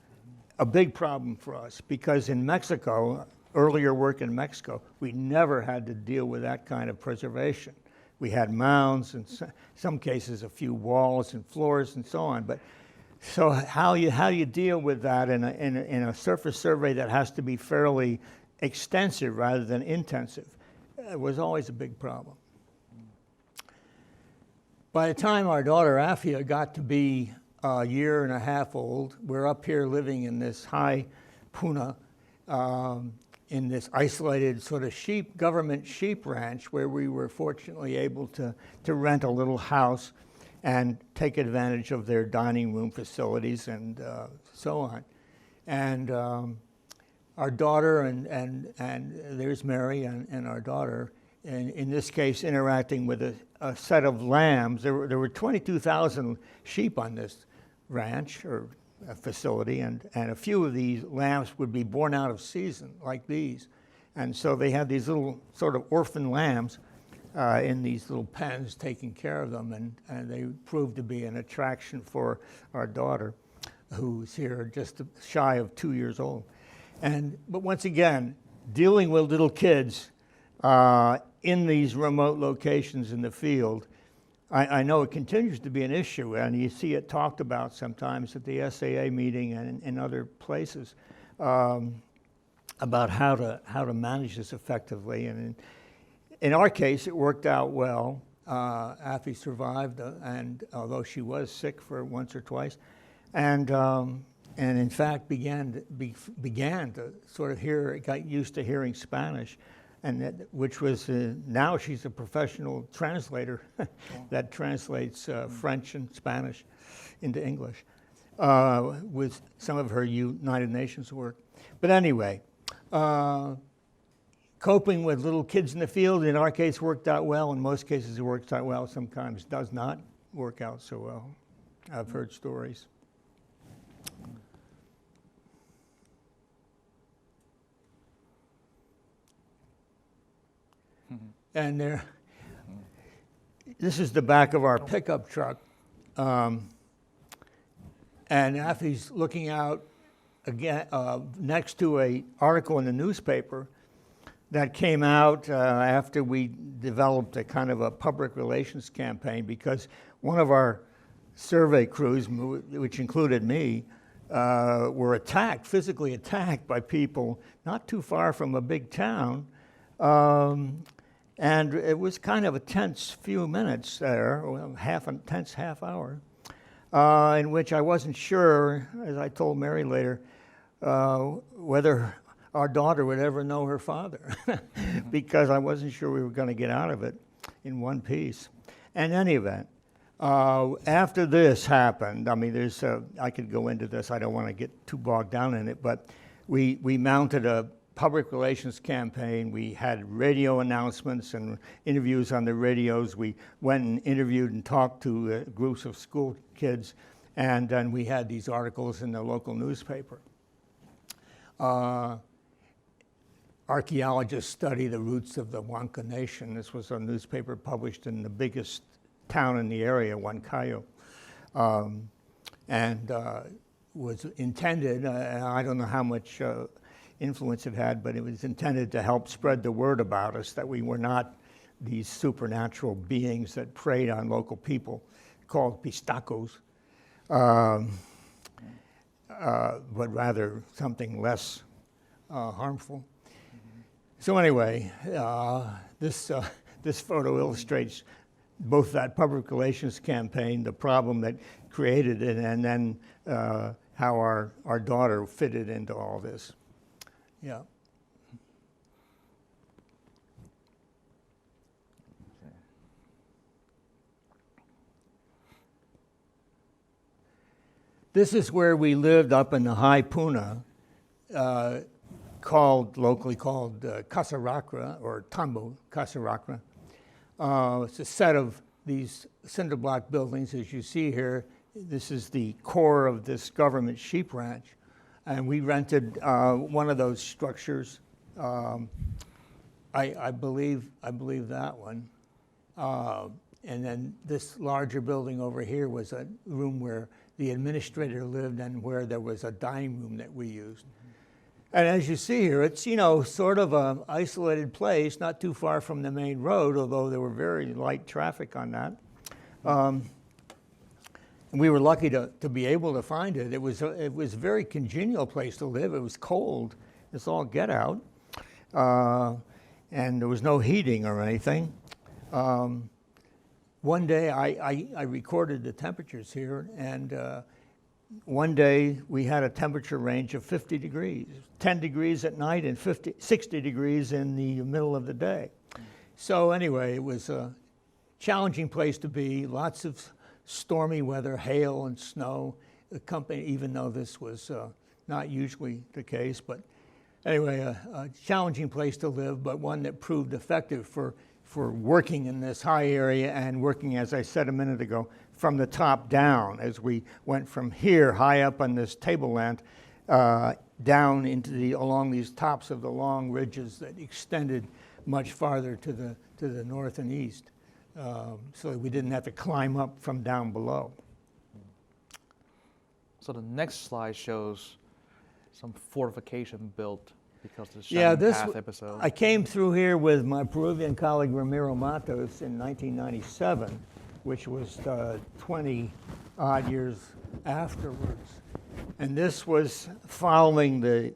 a big problem for us because in Mexico, earlier work in Mexico, we never had to deal with that kind of preservation. We had mounds and some cases a few walls and floors and so on, but so how you deal with that in a surface survey that has to be fairly extensive rather than intensive was always a big problem. By the time our daughter Afia got to be a year and a half old, we're up here living in this High Puna, in this isolated sort of government sheep ranch where we were fortunately able to rent a little house and take advantage of their dining room facilities and so on. And our daughter and there's Mary and our daughter, and in this case interacting with a set of lambs. There were 22,000 sheep on this ranch or facility, and a few of these lambs would be born out of season like these. And so they had these little sort of orphan lambs in these little pens taking care of them, and they proved to be an attraction for our daughter, who's here just shy of 2 years old. But once again, dealing with little kids in these remote locations in the field, I know it continues to be an issue, and you see it talked about sometimes at the SAA meeting and in other places about how to manage this effectively. And in our case, it worked out well. Affie survived, and although she was sick for once or twice, and in fact began to sort of got used to hearing Spanish. And which was, now she's a professional translator that translates French and Spanish into English. with some of her United Nations work. But anyway, coping with little kids in the field, in our case, worked out well. In most cases, it works out well. Sometimes does not work out so well. I've heard stories. And there, this is the back of our pickup truck. And after he's looking out again next to an article in the newspaper that came out after we developed a kind of a public relations campaign, because one of our survey crews, which included me, were attacked, physically attacked by people not too far from a big town. And it was kind of a tense few minutes there, tense half hour, in which I wasn't sure, as I told Mary later, whether our daughter would ever know her father, because I wasn't sure we were going to get out of it in one piece. In any event, after this happened, I mean, I could go into this, I don't want to get too bogged down in it, but we mounted a public relations campaign. We had radio announcements and interviews on the radios. We went and interviewed and talked to groups of school kids, and then we had these articles in the local newspaper. Archaeologists study the roots of the Huanca Nation. This was a newspaper published in the biggest town in the area, Huancayo, and was intended, I don't know how much influence it had, but it was intended to help spread the word about us, that we were not these supernatural beings that preyed on local people called pistacos, but rather something less harmful. So anyway, this photo illustrates both that public relations campaign, the problem that created it, and then how our daughter fitted into all this. Yeah. This is where we lived up in the High Puna, locally called Casa Aqua, or Tambo Casa Aqua. It's a set of these cinder block buildings, as you see here. This is the core of this government sheep ranch. And we rented one of those structures. I believe that one. And then this larger building over here was a room where the administrator lived and where there was a dining room that we used. And as you see here, it's, sort of an isolated place, not too far from the main road, although there were very light traffic on that. And we were lucky to be able to find it. It was a very congenial place to live. It was cold. It's all get out. And there was no heating or anything. One day I recorded the temperatures here, and one day we had a temperature range of 50 degrees, 10 degrees at night and 60 degrees in the middle of the day. So anyway, it was a challenging place to be, lots of stormy weather, hail and snow, even though this was not usually the case. But anyway, a challenging place to live, but one that proved effective for working in this high area and working, as I said a minute ago, from the top down, as we went from here high up on this tableland down along these tops of the long ridges that extended much farther to the north and east. So we didn't have to climb up from down below. So the next slide shows some fortification built because of the Shining Path episode. I came through here with my Peruvian colleague Ramiro Matos in 1997, which was 20 odd years afterwards. And this was following the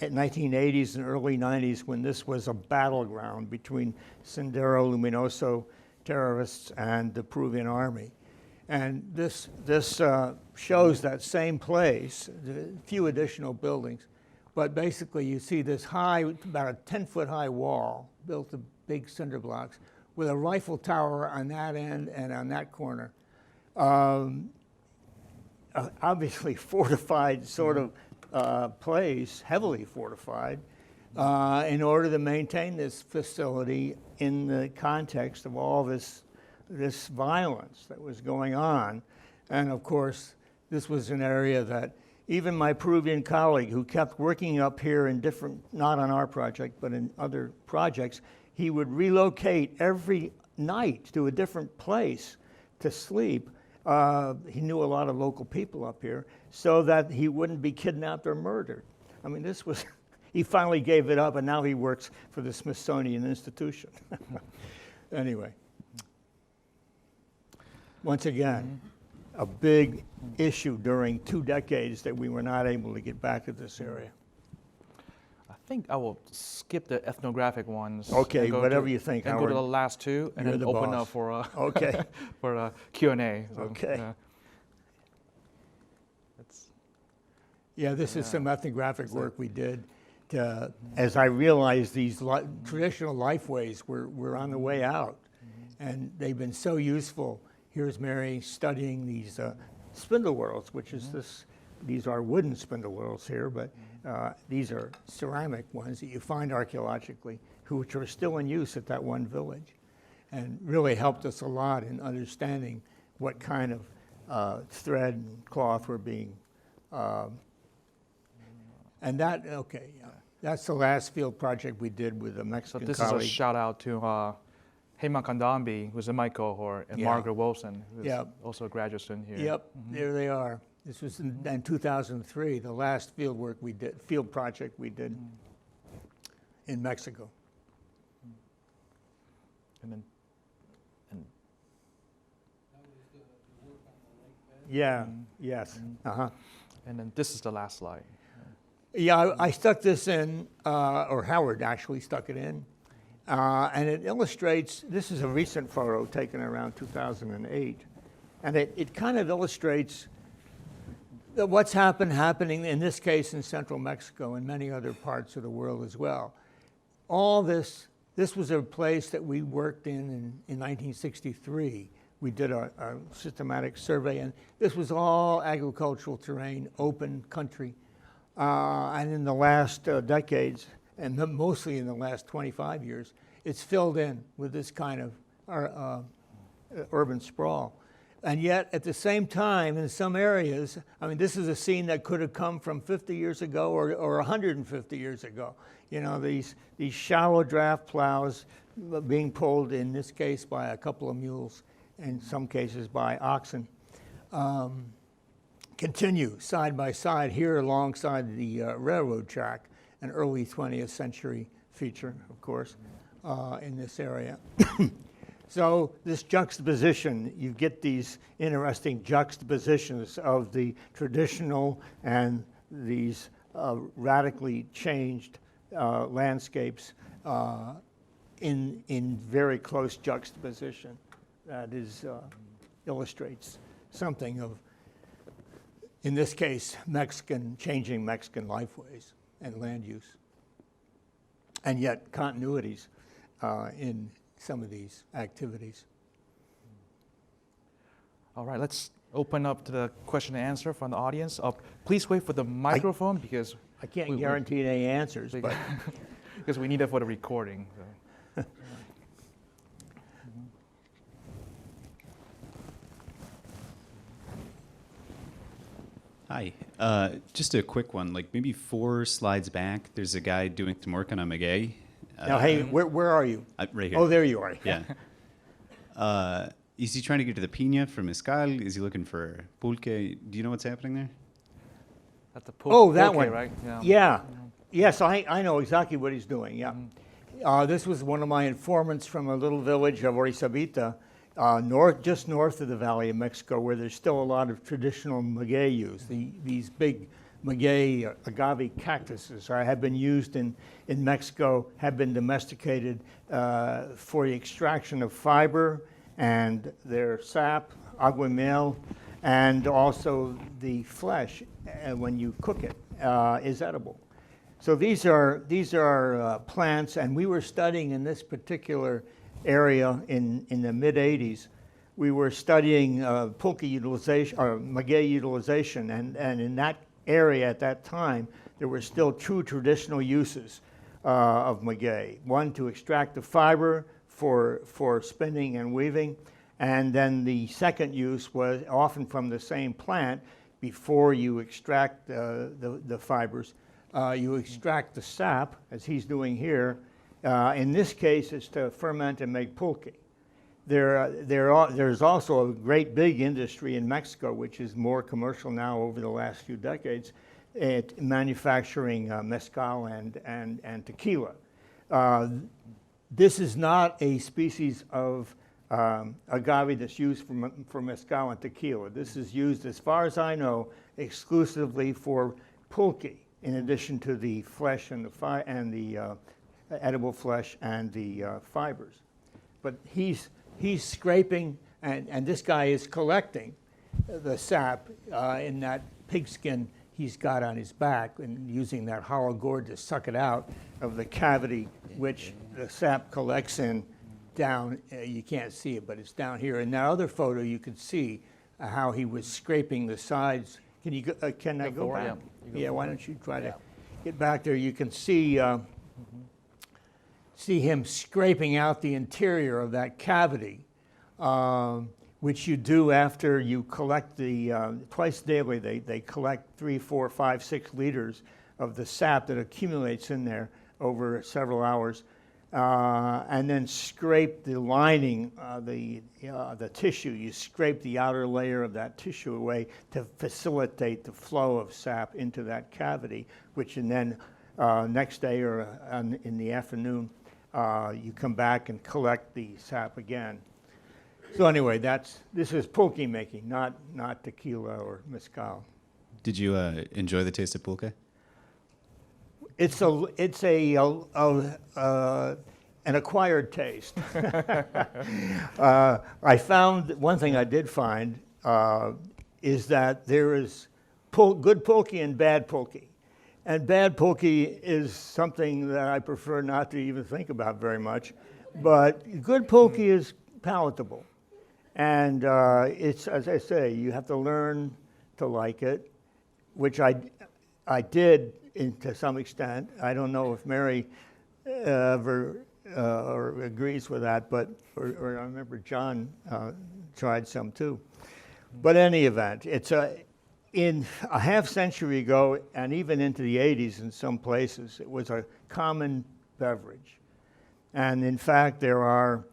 1980s and early 90s, when this was a battleground between Sendero Luminoso terrorists and the Peruvian army. And this shows that same place, a few additional buildings, but basically you see this high, about a 10-foot high wall built of big cinder blocks with a rifle tower on that end and on that corner. obviously fortified sort of place, heavily fortified, in order to maintain this facility in the context of all this violence that was going on. And of course, this was an area that even my Peruvian colleague, who kept working up here in different, not on our project, but in other projects, he would relocate every night to a different place to sleep. He knew a lot of local people up here, so that he wouldn't be kidnapped or murdered. I mean, this was, he finally gave it up, and now he works for the Smithsonian Institution. Anyway, once again, a big issue during 2 decades that we were not able to get back to this area. I think I will skip the ethnographic ones. Okay, and go whatever to- you think, And go to Howard. the last 2, and You're then the open boss. up for a Okay. for a Q&A. So, Okay. yeah. It's- Yeah, this is Yeah. some ethnographic work we did to, as I realized these traditional lifeways were on the way out, and they've been so useful. Here's Mary studying these spindle whorls, which is these are wooden spindle whorls here, but these are ceramic ones that you find archaeologically, which are still in use at that one village, and really helped us a lot in understanding what kind of thread and cloth were being and that, okay, yeah. That's the last field project we did with a So Mexican this colleague. is a shout out to Hema Kandambi, who's in my cohort, and Yeah. Margaret Wilson, who's Yeah. also a graduate student here. Yep, there they are. This was in 2003, the last field project we did in Mexico. And then Yeah, yes, uh-huh. and then this is the last slide. Yeah, I stuck this in, or Howard actually stuck it in, and it illustrates, this is a recent photo taken around 2008, and it kind of illustrates what's happening in this case in central Mexico and many other parts of the world as well. All this was a place that we worked in 1963. We did a systematic survey, and this was all agricultural terrain, open country. And in the last decades, and mostly in the last 25 years, it's filled in with this kind of urban sprawl. And yet, at the same time, in some areas, I mean, this is a scene that could have come from 50 years ago or 150 years ago. You know, these shallow draft plows being pulled, in this case, by a couple of mules, in some cases by oxen, continue side by side here alongside the railroad track, an early 20th century feature, of course, in this area. So this juxtaposition, you get these interesting juxtapositions of the traditional and these radically changed landscapes in very close juxtaposition. That is illustrates something of, in this case, changing Mexican lifeways and land use, and yet continuities in some of these activities. All right, let's open up to the question and answer from the audience. Please wait for the microphone because I can't we- guarantee any answers, but because we need it for the recording. So. Hi. Just a quick one, like maybe 4 slides back, there's a guy doing some work on a maguey. now, hey, where are you? Right here. Oh, there you are. Yeah. Is he trying to get to the piña for mezcal? Is he looking for pulque? Do you know what's happening there? At the Oh, that pulque, one. right? Yeah. Yes, I know exactly what he's doing, yeah. This was one of my informants from a little village of Orizabita, just north of the Valley of Mexico, where there's still a lot of traditional maguey use. These big maguey agave cactuses have been used in Mexico, have been domesticated for the extraction of fiber and their sap, aguamiel, and also the flesh, when you cook it, is edible. So these are plants, and we were studying in this particular area in the mid-'80s. we were studying pulque utilization, or maguey utilization, and in that area at that time, there were still two traditional uses of maguey. One, to extract the fiber for spinning and weaving, and then the second use was often from the same plant. Before you extract the fibers, you extract the sap, as he's doing here. In this case, it's to ferment and make pulque. There's also a great big industry in Mexico, which is more commercial now over the last few decades, at manufacturing mezcal and tequila. This is not a species of agave that's used for mezcal and tequila. This is used, as far as I know, exclusively for pulque, in addition to the flesh and the edible flesh and the fibers. But he's scraping, and this guy is collecting the sap in that pigskin he's got on his back, and using that hollow gourd to suck it out of the cavity which the sap collects in down. You can't see it, but it's down here. In that other photo, you could see how he was scraping the sides. Can you go, can I go back? Yeah, why don't you try to get back there? You can see see him scraping out the interior of that cavity, which you do after you collect the, twice daily they collect 3, 4, 5, 6 liters of the sap that accumulates in there over several hours, and then scrape the lining, the tissue. You scrape the outer layer of that tissue away to facilitate the flow of sap into that cavity, which and then next day or in the afternoon, you come back and collect the sap again. So anyway, this is pulque making, not tequila or mezcal. Did you enjoy the taste of pulque? It's an acquired taste. I found one thing I did find is that there is good pulque and bad pulque. And bad pulque is something that I prefer not to even think about very much. But good pulque is palatable. And it's, as I say, you have to learn to like it, which I did to some extent. I don't know if Mary ever or agrees with that, but or I remember John tried some too. But in any event, it's in a half century ago, and even into the 80s in some places, it was a common beverage. And in fact, there are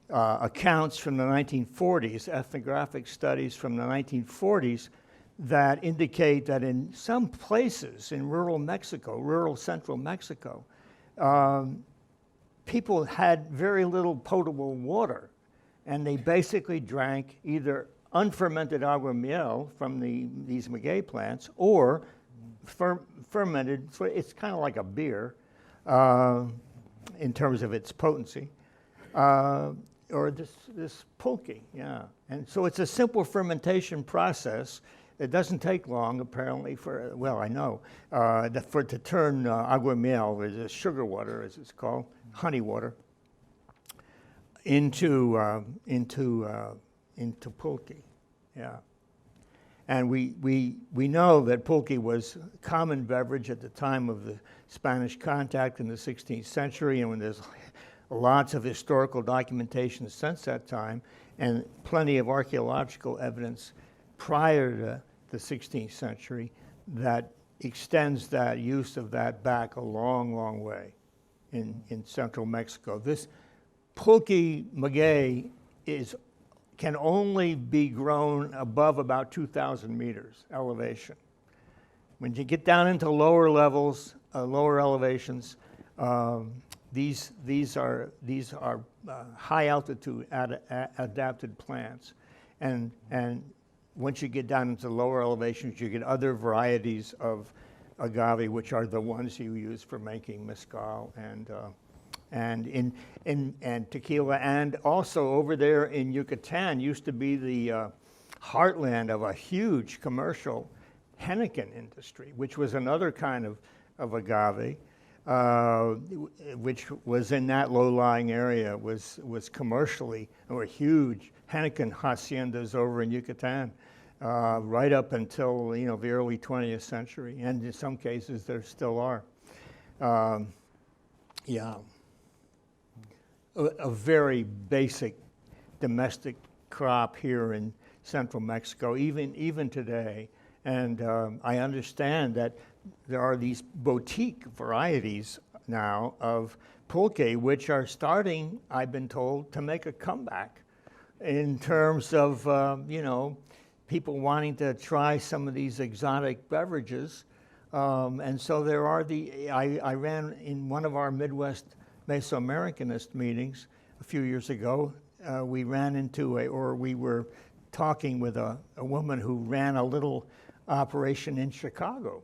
accounts from the 1940s, ethnographic studies from the 1940s, that indicate that in some places in rural Mexico, rural central Mexico, people had very little potable water, and they basically drank either unfermented agua miel from these maguey plants, or fermented, so it's kind of like a beer in terms of its potency, or this pulque, yeah. And so it's a simple fermentation process. It doesn't take long, apparently, for, well, I know, to turn agua miel, or the sugar water, as it's called, honey water, into pulque, yeah. And we know that pulque was a common beverage at the time of the Spanish contact in the 16th century, and when there's lots of historical documentation since that time, and plenty of archaeological evidence prior to the 16th century that extends that use of that back a long, long way in central Mexico. This pulque maguey can only be grown above about 2,000 meters elevation. When you get down into lower levels, lower elevations, these are high altitude adapted plants, and once you get down into lower elevations, you get other varieties of agave, which are the ones you use for making mezcal and tequila. And also over there in Yucatan used to be the heartland of a huge commercial henequen industry, which was another kind of agave. which was in that low-lying area, was commercially, there were huge henequen haciendas over in Yucatan, right up until the early 20th century, and in some cases there still are. Yeah, a very basic domestic crop here in central Mexico, even today. And I understand that there are these boutique varieties now of pulque, which are starting, I've been told, to make a comeback in terms of, people wanting to try some of these exotic beverages. And so there are I ran in one of our Midwest Mesoamericanist meetings a few years ago. We ran into we were talking with a woman who ran a little operation in Chicago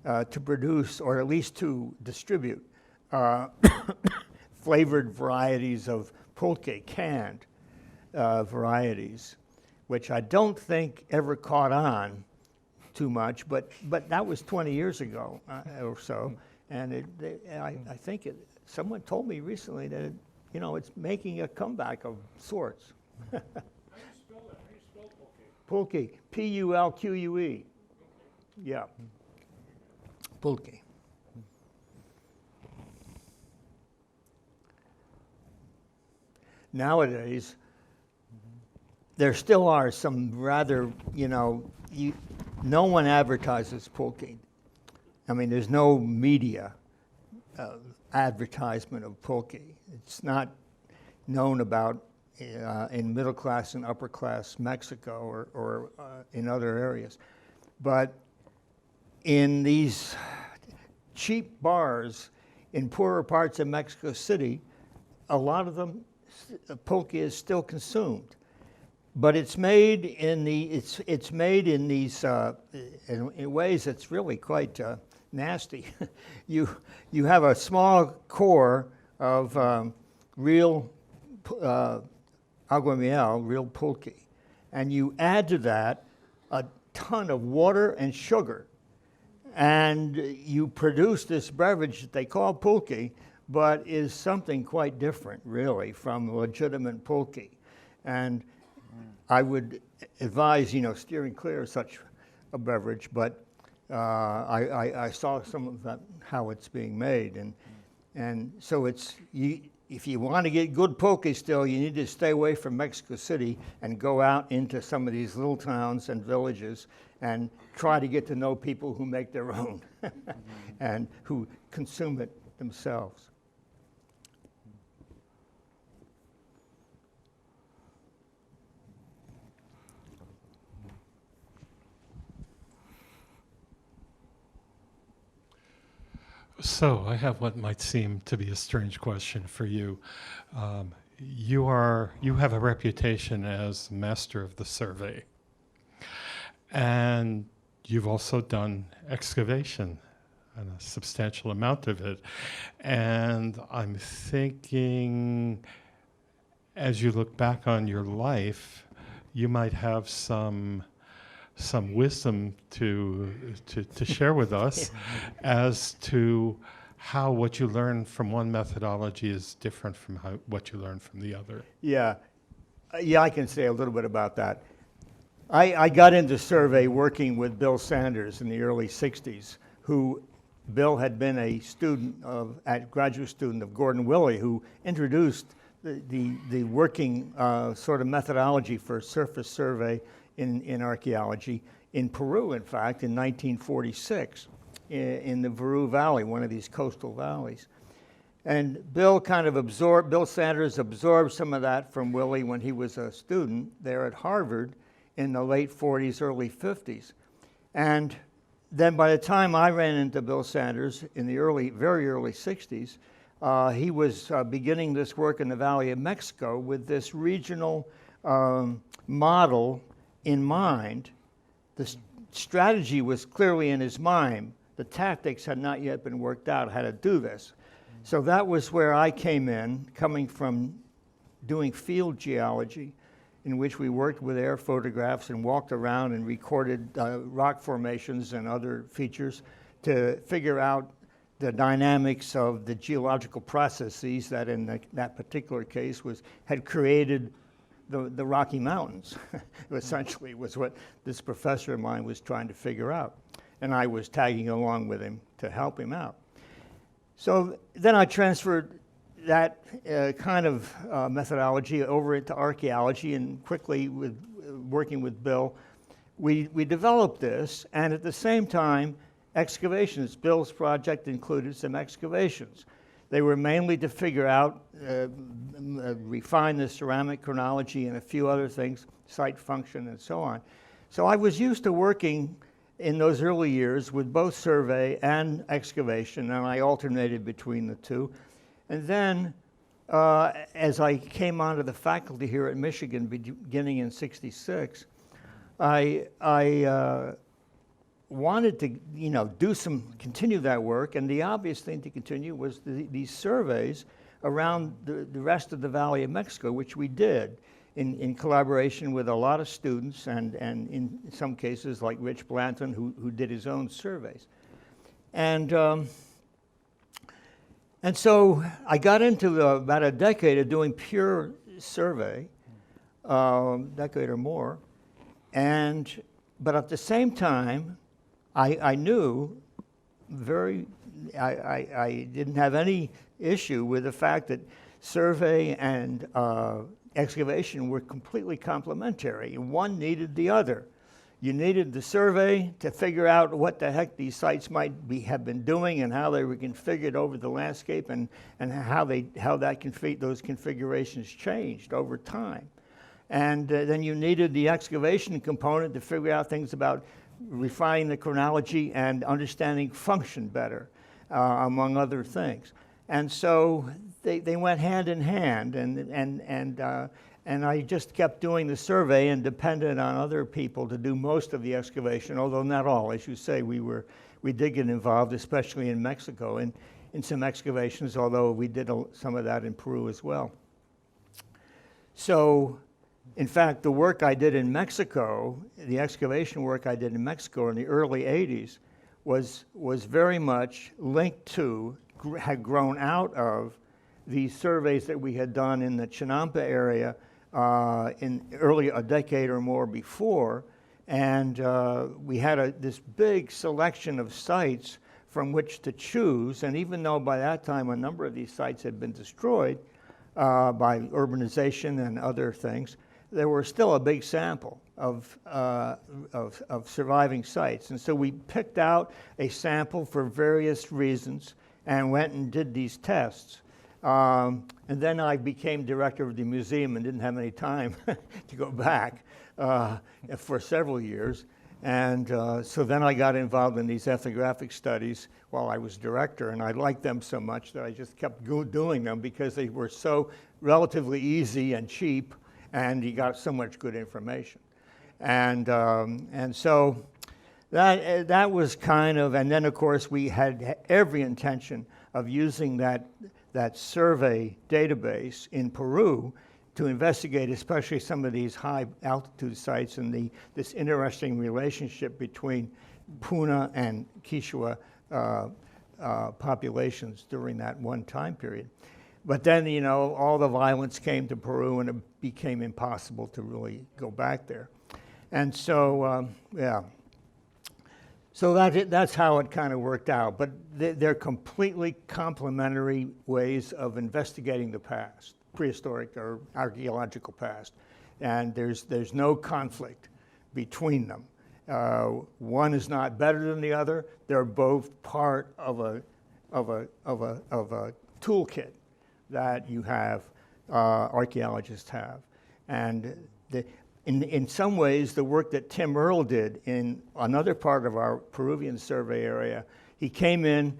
to produce, or at least to distribute, flavored varieties of pulque, canned varieties, which I don't think ever caught on too much, but that was 20 years ago or so, and I think someone told me recently that it's making a comeback of sorts. How do you spell that? How do you spell pulque? Pulque, P-U-L-Q-U-E. Yeah, pulque. Nowadays, there still are some rather, no one advertises pulque. I mean, there's no media advertisement of pulque. It's not known about in middle class and upper class Mexico or in other areas. But in these cheap bars in poorer parts of Mexico City, a lot of them, pulque is still consumed. But it's made in it's made in these in ways that's really quite nasty. You have a small core of real aguamiel, real pulque, and you add to that a ton of water and sugar, and you produce this beverage that they call pulque, but is something quite different, really, from legitimate pulque. And I would advise, steering clear of such a beverage, but I saw some of that, how it's being made, and so if you want to get good pulque still, you need to stay away from Mexico City and go out into some of these little towns and villages and try to get to know people who make their own and who consume it themselves. So I have what might seem to be a strange question for you. You have a reputation as master of the survey, and you've also done excavation, and a substantial amount of it. And I'm thinking, as you look back on your life, you might have some wisdom to share with us as to how what you learn from one methodology is different from what you learn from the other. Yeah, I can say a little bit about that. I got into survey working with Bill Sanders in the early 60s, who Bill had been a graduate student of Gordon Willey, who introduced the working sort of methodology for surface survey in archaeology in Peru, in fact, in 1946, in the Peru Valley, one of these coastal valleys. And Bill Sanders absorbed some of that from Willie when he was a student there at Harvard in the late 40s, early 50s. And then by the time I ran into Bill Sanders in the very early 60s, he was beginning this work in the Valley of Mexico with this regional model in mind. The strategy was clearly in his mind. The tactics had not yet been worked out how to do this. So that was where I came in, coming from doing field geology, in which we worked with air photographs and walked around and recorded rock formations and other features to figure out the dynamics of the geological processes that in that particular case had created the Rocky Mountains, essentially, was what this professor of mine was trying to figure out. And I was tagging along with him to help him out. So then I transferred that kind of methodology over into archaeology, and quickly, with working with Bill, we developed this, and at the same time, excavations. Bill's project included some excavations. They were mainly to figure out, refine the ceramic chronology and a few other things, site function and so on. So I was used to working in those early years with both survey and excavation, and I alternated between the two. And then, as I came onto the faculty here at Michigan beginning in '66, I wanted to, continue that work, and the obvious thing to continue was these surveys around the rest of the Valley of Mexico, which we did in collaboration with a lot of students, and in some cases like Rich Blanton, who did his own surveys. And so I got into about a decade of doing pure survey, decade or more, but at the same time, I knew I didn't have any issue with the fact that survey and excavation were completely complementary. One needed the other. You needed the survey to figure out what the heck these sites have been doing and how they were configured over the landscape, and how those configurations changed over time. And then you needed the excavation component to figure out things about refining the chronology and understanding function better, among other things. And so they went hand in hand, and I just kept doing the survey and depended on other people to do most of the excavation, although not all. As you say, we did get involved, especially in Mexico, in some excavations, although we did some of that in Peru as well. So, in fact, the work I did in Mexico, the excavation work I did in Mexico in the early '80s, was very much linked to, had grown out of these surveys that we had done in the Chinampa area a decade or more before, and we had this big selection of sites from which to choose. And even though by that time a number of these sites had been destroyed by urbanization and other things, there were still a big sample of surviving sites. And so we picked out a sample for various reasons and went and did these tests. And then I became director of the museum and didn't have any time to go back for several years. And so then I got involved in these ethnographic studies while I was director, and I liked them so much that I just kept doing them because they were so relatively easy and cheap, and you got so much good information. And so that was kind of, and then of course we had every intention of using that survey database in Peru to investigate especially some of these high altitude sites and this interesting relationship between Puna and Quechua populations during that one time period. But then, all the violence came to Peru, and it became impossible to really go back there. And so, So that's how it kind of worked out. But they're completely complementary ways of investigating the past, prehistoric or archaeological past. And there's no conflict between them. One is not better than the other. They're both part of a toolkit that you have, archaeologists have. And in some ways, the work that Tim Earle did in another part of our Peruvian survey area, he came in,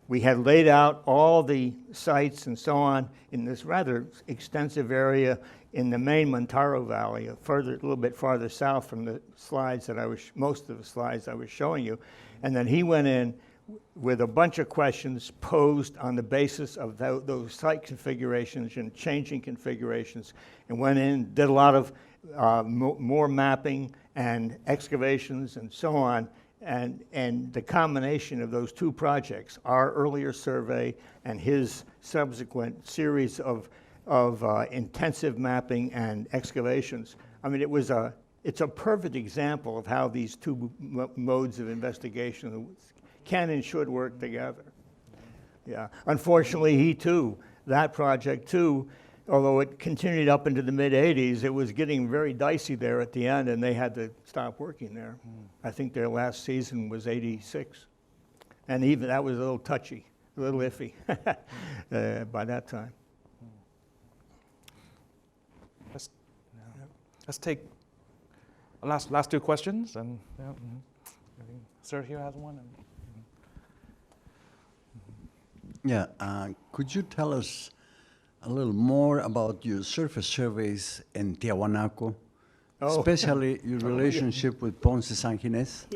we had laid out all the sites and so on in this rather extensive area in the main Montaro Valley, a little bit farther south from the slides that most of the slides I was showing you. And then he went in with a bunch of questions posed on the basis of those site configurations and changing configurations, and went in, did a lot of more mapping and excavations and so on, And the combination of those two projects, our earlier survey and his subsequent series of intensive mapping and excavations, I mean, it's a perfect example of how these two modes of investigation can and should work together. Yeah. Unfortunately, that project too, although it continued up into the mid-'80s, it was getting very dicey there at the end, and they had to stop working there. I think their last season was '86. And even that was a little touchy, a little iffy by that time. Let's take last two questions. And I think Sergio has one. Could you tell us a little more about your surface surveys in Tiahuanaco, especially your relationship with Ponce San Ginés?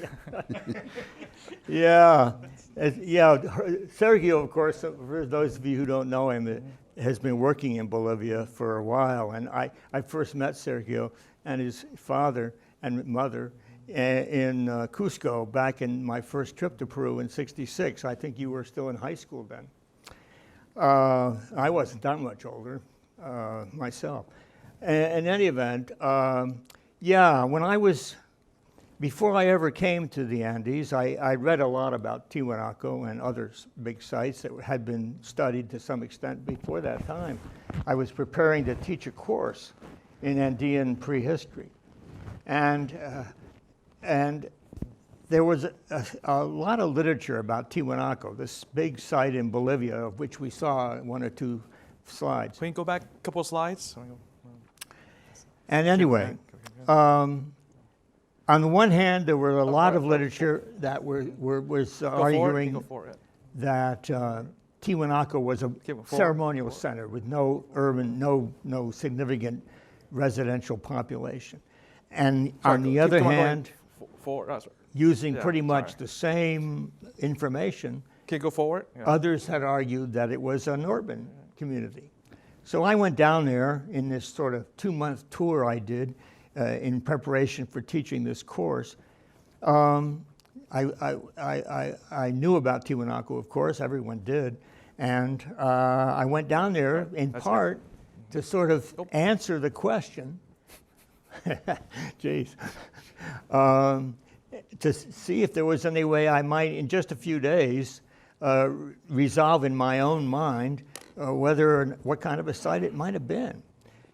Sergio, of course, for those of you who don't know him, has been working in Bolivia for a while. And I first met Sergio and his father and mother in Cusco back in my first trip to Peru in '66. I think you were still in high school then. I wasn't that much older myself. In any event, before I ever came to the Andes, I read a lot about Tiahuanaco and other big sites that had been studied to some extent before that time. I was preparing to teach a course in Andean prehistory. And there was a lot of literature about Tiahuanaco, this big site in Bolivia, of which we saw one or two slides. Can we go back a couple of slides? And anyway, on the one hand, there were a lot of literature that was arguing that Tiahuanaco was a ceremonial center with no urban, no significant residential population. And on the other hand, using pretty much the same information, can you go forward? Others had argued that it was an urban community. So I went down there in this sort of 2-month tour I did in preparation for teaching this course. I knew about Tiahuanaco, of course, everyone did, and I went down there in part to sort of answer the question, jeez, to see if there was any way I might, in just a few days, resolve in my own mind what kind of a site it might have been.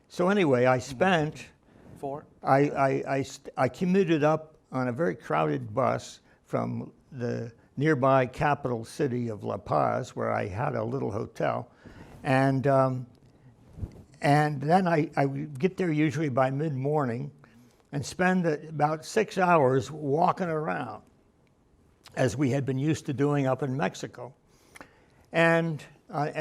So anyway, I spent, I commuted up on a very crowded bus from the nearby capital city of La Paz, where I had a little hotel, and then I would get there usually by mid-morning and spend about 6 hours walking around, as we had been used to doing up in Mexico, and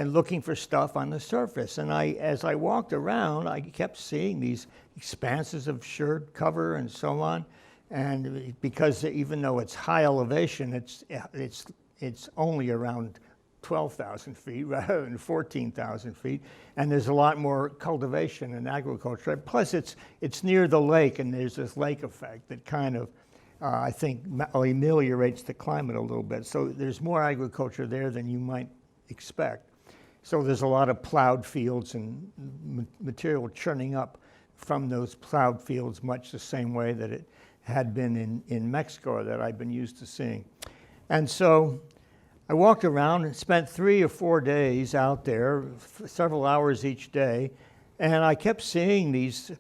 looking for stuff on the surface. And as I walked around, I kept seeing these expanses of sherd cover and so on. And because even though it's high elevation, it's only around 12,000 feet rather than 14,000 feet, and there's a lot more cultivation and agriculture. Plus, it's near the lake, and there's this lake effect that kind of, I think, ameliorates the climate a little bit. So there's more agriculture there than you might expect. So there's a lot of plowed fields and material churning up from those plowed fields, much the same way that it had been in Mexico that I'd been used to seeing. And so I walked around and spent 3 or 4 days out there, several hours each day, and I kept seeing these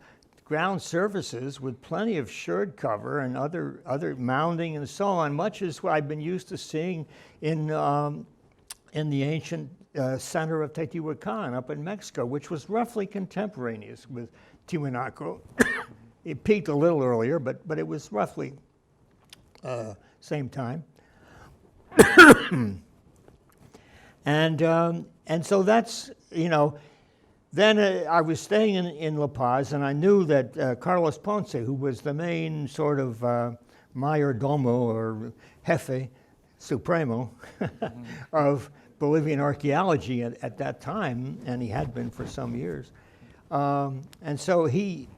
ground surfaces with plenty of sherd cover and other mounding and so on, much as what I've been used to seeing in the ancient center of Teotihuacan up in Mexico, which was roughly contemporaneous with Tiahuanaco. It peaked a little earlier, but it was roughly same time. And so that's, then I was staying in La Paz, and I knew that Carlos Ponce, who was the main sort of mayordomo or jefe supremo of Bolivian archaeology at that time, and he had been for some years. And so he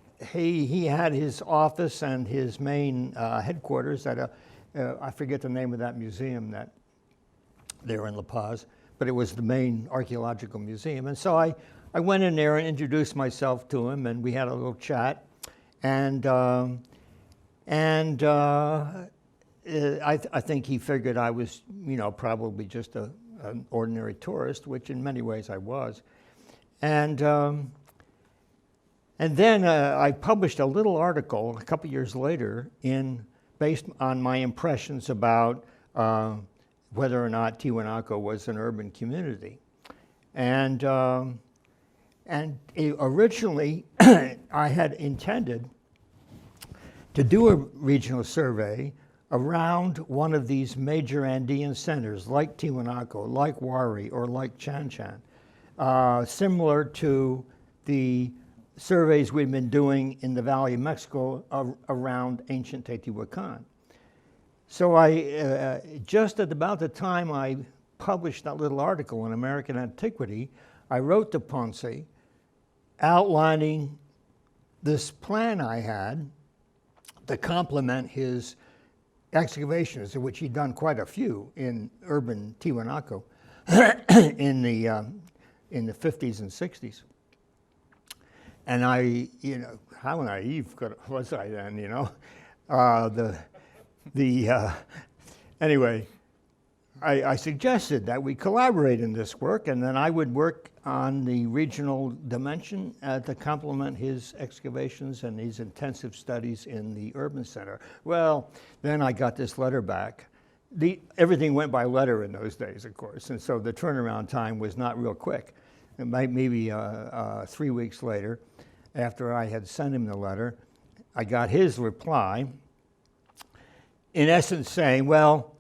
had his office and his main headquarters at I forget the name of that museum that there in La Paz, but it was the main archaeological museum. And so I went in there and introduced myself to him, and we had a little chat. And I think he figured I was, probably just an ordinary tourist, which in many ways I was. And then I published a little article a couple years later based on my impressions about whether or not Tiwanaku was an urban community. And originally I had intended to do a regional survey around one of these major Andean centers like Tiwanaku, like Huari, or like Chan Chan, similar to the surveys we've been doing in the Valley of Mexico around ancient Teotihuacan. So I, just at about the time I published that little article in American Antiquity, I wrote to Ponce outlining this plan I had to complement his excavations, of which he'd done quite a few in urban Tiwanaku in the 50s and 60s. And I, how naive was I then, Anyway, I suggested that we collaborate in this work, and then I would work on the regional dimension to complement his excavations and his intensive studies in the urban center. Well, then I got this letter back. Everything went by letter in those days, of course, and so the turnaround time was not real quick. It might maybe 3 weeks later, after I had sent him the letter, I got his reply, in essence saying, well,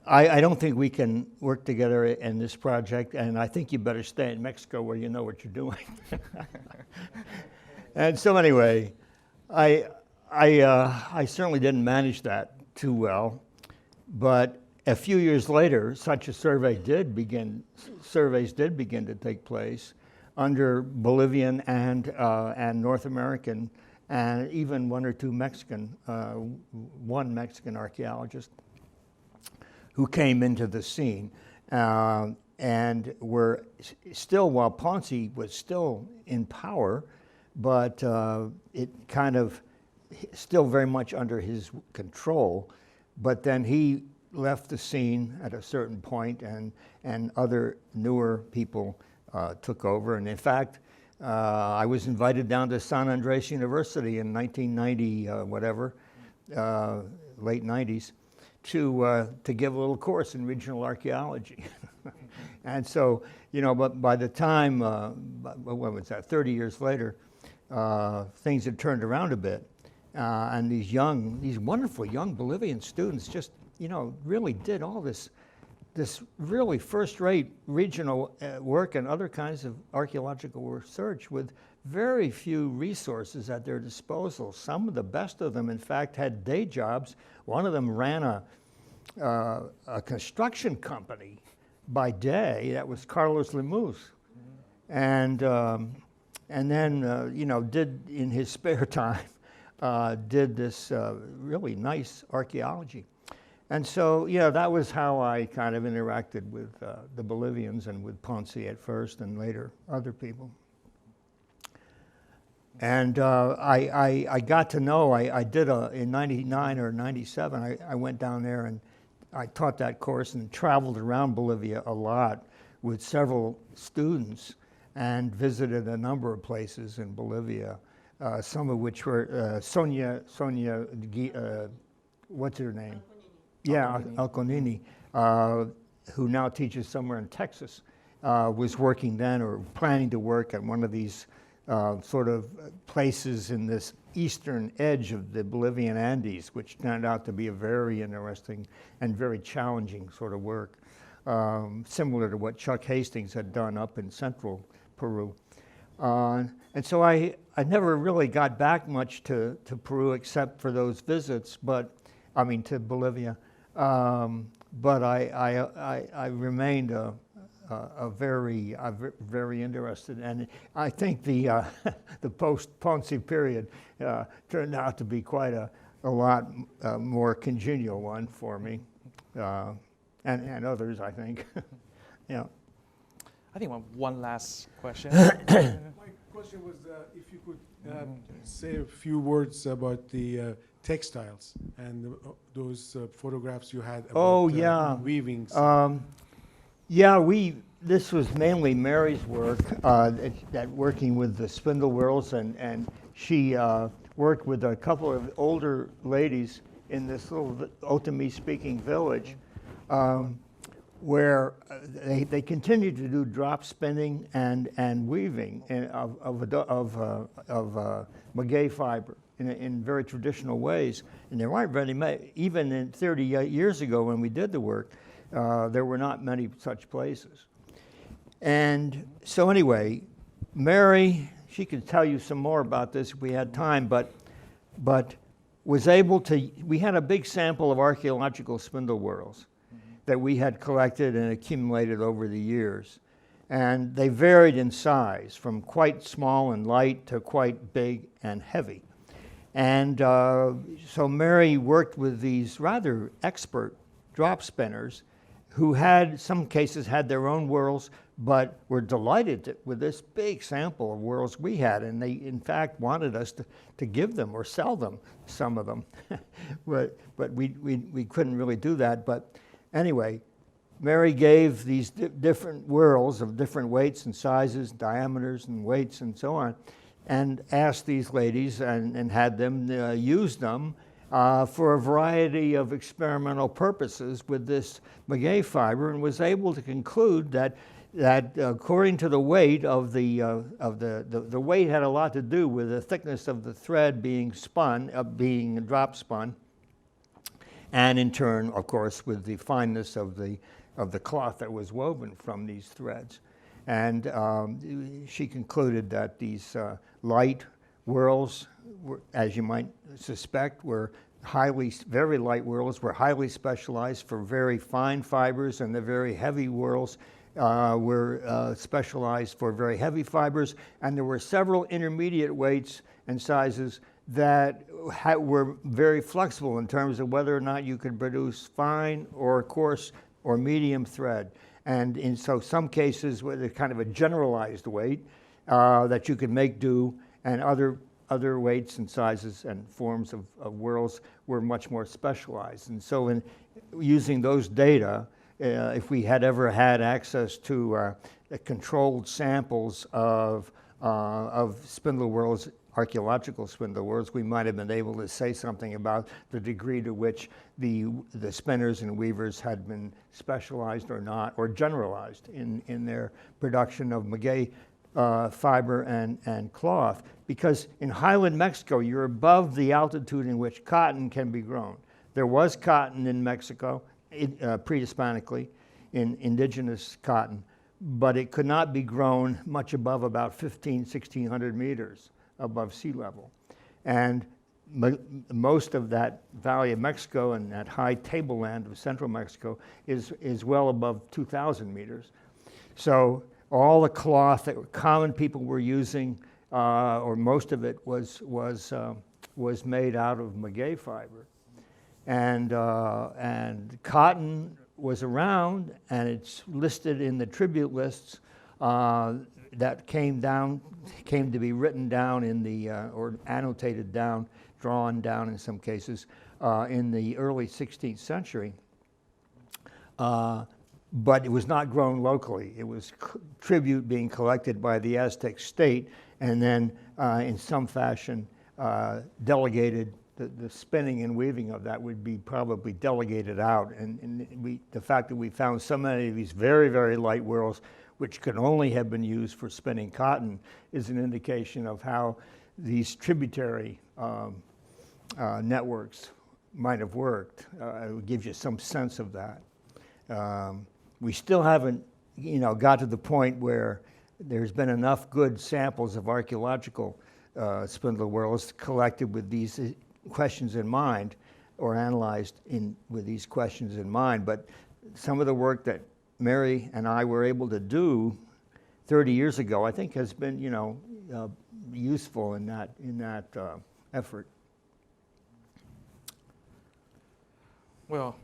I don't think we can work together in this project, and I think you better stay in Mexico where you know what you're doing. And so anyway, I certainly didn't manage that too well, but a few years later, such a surveys did begin to take place under Bolivian and North American, and even one or two one Mexican archaeologist who came into the scene, and were still, while Ponce was still in power, but it kind of still very much under his control. But then he left the scene at a certain point, and other newer people took over. And in fact, I was invited down to San Andres University in 1990, late 90s, to give a little course in regional archaeology. And so, but by the time, what was that, 30 years later, things had turned around a bit. And these wonderful young Bolivian students just, really did all this really first-rate regional work and other kinds of archaeological research with very few resources at their disposal. Some of the best of them, in fact, had day jobs. One of them ran a construction company by day. That was Carlos Lemus. And then, did in his spare time, did this really nice archaeology. And so, that was how I kind of interacted with the Bolivians and with Ponce at first, and later other people. And I got to know, I did in 99 or 97, I went down there and I taught that course and traveled around Bolivia a lot with several students and visited a number of places in Bolivia, some of which were Sonia, what's her name? Yeah, Alconini, who now teaches somewhere in Texas, was working then or planning to work at one of these sort of places in this eastern edge of the Bolivian Andes, which turned out to be a very interesting and very challenging sort of work, similar to what Chuck Hastings had done up in central Peru. And so I never really got back much to Peru except for those visits, to Bolivia. But I remained very interested, and I think the post-Ponce period turned out to be quite a a lot more congenial one for me, and others, I think. Yeah. I think one last question. My question was if you could say a few words about the textiles and those photographs you had about weavings. This was mainly Mary's work, that working with the spindle whorls, and she worked with a couple of older ladies in this little Otomi-speaking village, where they continued to do drop spinning and weaving of maguey fiber in very traditional ways. And there weren't very even in 30 years ago when we did the work, there were not many such places. And so anyway, Mary, she could tell you some more about this if we had time, but was able to, we had a big sample of archaeological spindle whorls that we had collected and accumulated over the years. And they varied in size, from quite small and light to quite big and heavy. And so Mary worked with these rather expert drop spinners who had, some cases had their own whorls, but were delighted with this big sample of whorls we had, and they in fact wanted us to give them or sell them, some of them. but we couldn't really do that. But anyway, Mary gave these different whorls of different weights and sizes, diameters and weights and so on, and asked these ladies and had them use them for a variety of experimental purposes with this maguey fiber, and was able to conclude that according to the weight of the weight had a lot to do with the thickness of the thread being spun, being drop spun, and in turn, of course, with the fineness of the cloth that was woven from these threads. And she concluded that these light whorls, as you might suspect, were very light whorls were highly specialized for very fine fibers, and the very heavy whorls were specialized for very heavy fibers. And there were several intermediate weights and sizes that were very flexible in terms of whether or not you could produce fine or coarse or medium thread. And in some cases with kind of a generalized weight that you could make do, and other weights and sizes and forms of whorls were much more specialized. And so in using those data, if we had ever had access to controlled samples of spindle whorls, archaeological spindle whorls, we might have been able to say something about the degree to which the spinners and weavers had been specialized or not, or generalized in their production of maguey fiber and cloth. Because in highland Mexico, you're above the altitude in which cotton can be grown. There was cotton in Mexico, pre-Hispanically, in indigenous cotton, but it could not be grown much above about 1600 meters above sea level. And most of that Valley of Mexico and that high tableland of central Mexico is well above 2,000 meters. So all the cloth that common people were using, or most of it, was made out of maguey fiber. And cotton was around, and it's listed in the tribute lists that came to be written down in the, or annotated down, drawn down in some cases, in the early 16th century. But it was not grown locally. It was tribute being collected by the Aztec state, and then in some fashion delegated. The spinning and weaving of that would be probably delegated out. And the fact that we found so many of these very, very light whorls, which could only have been used for spinning cotton, is an indication of how these tributary networks might have worked. It gives you some sense of that. We still haven't, got to the point where there's been enough good samples of archaeological spindle whorls collected with these questions in mind, or analyzed with these questions in mind. But some of the work that Mary and I were able to do 30 years ago, I think, has been, useful in that effort. Well,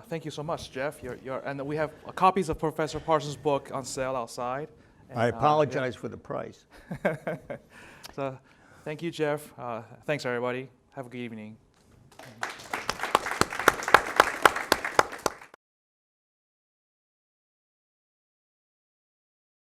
thank you so much, Jeff. And we have copies of Professor Parsons' book on sale outside. And, I apologize for the price. So, thank you, Jeff. Thanks, everybody. Have a good evening.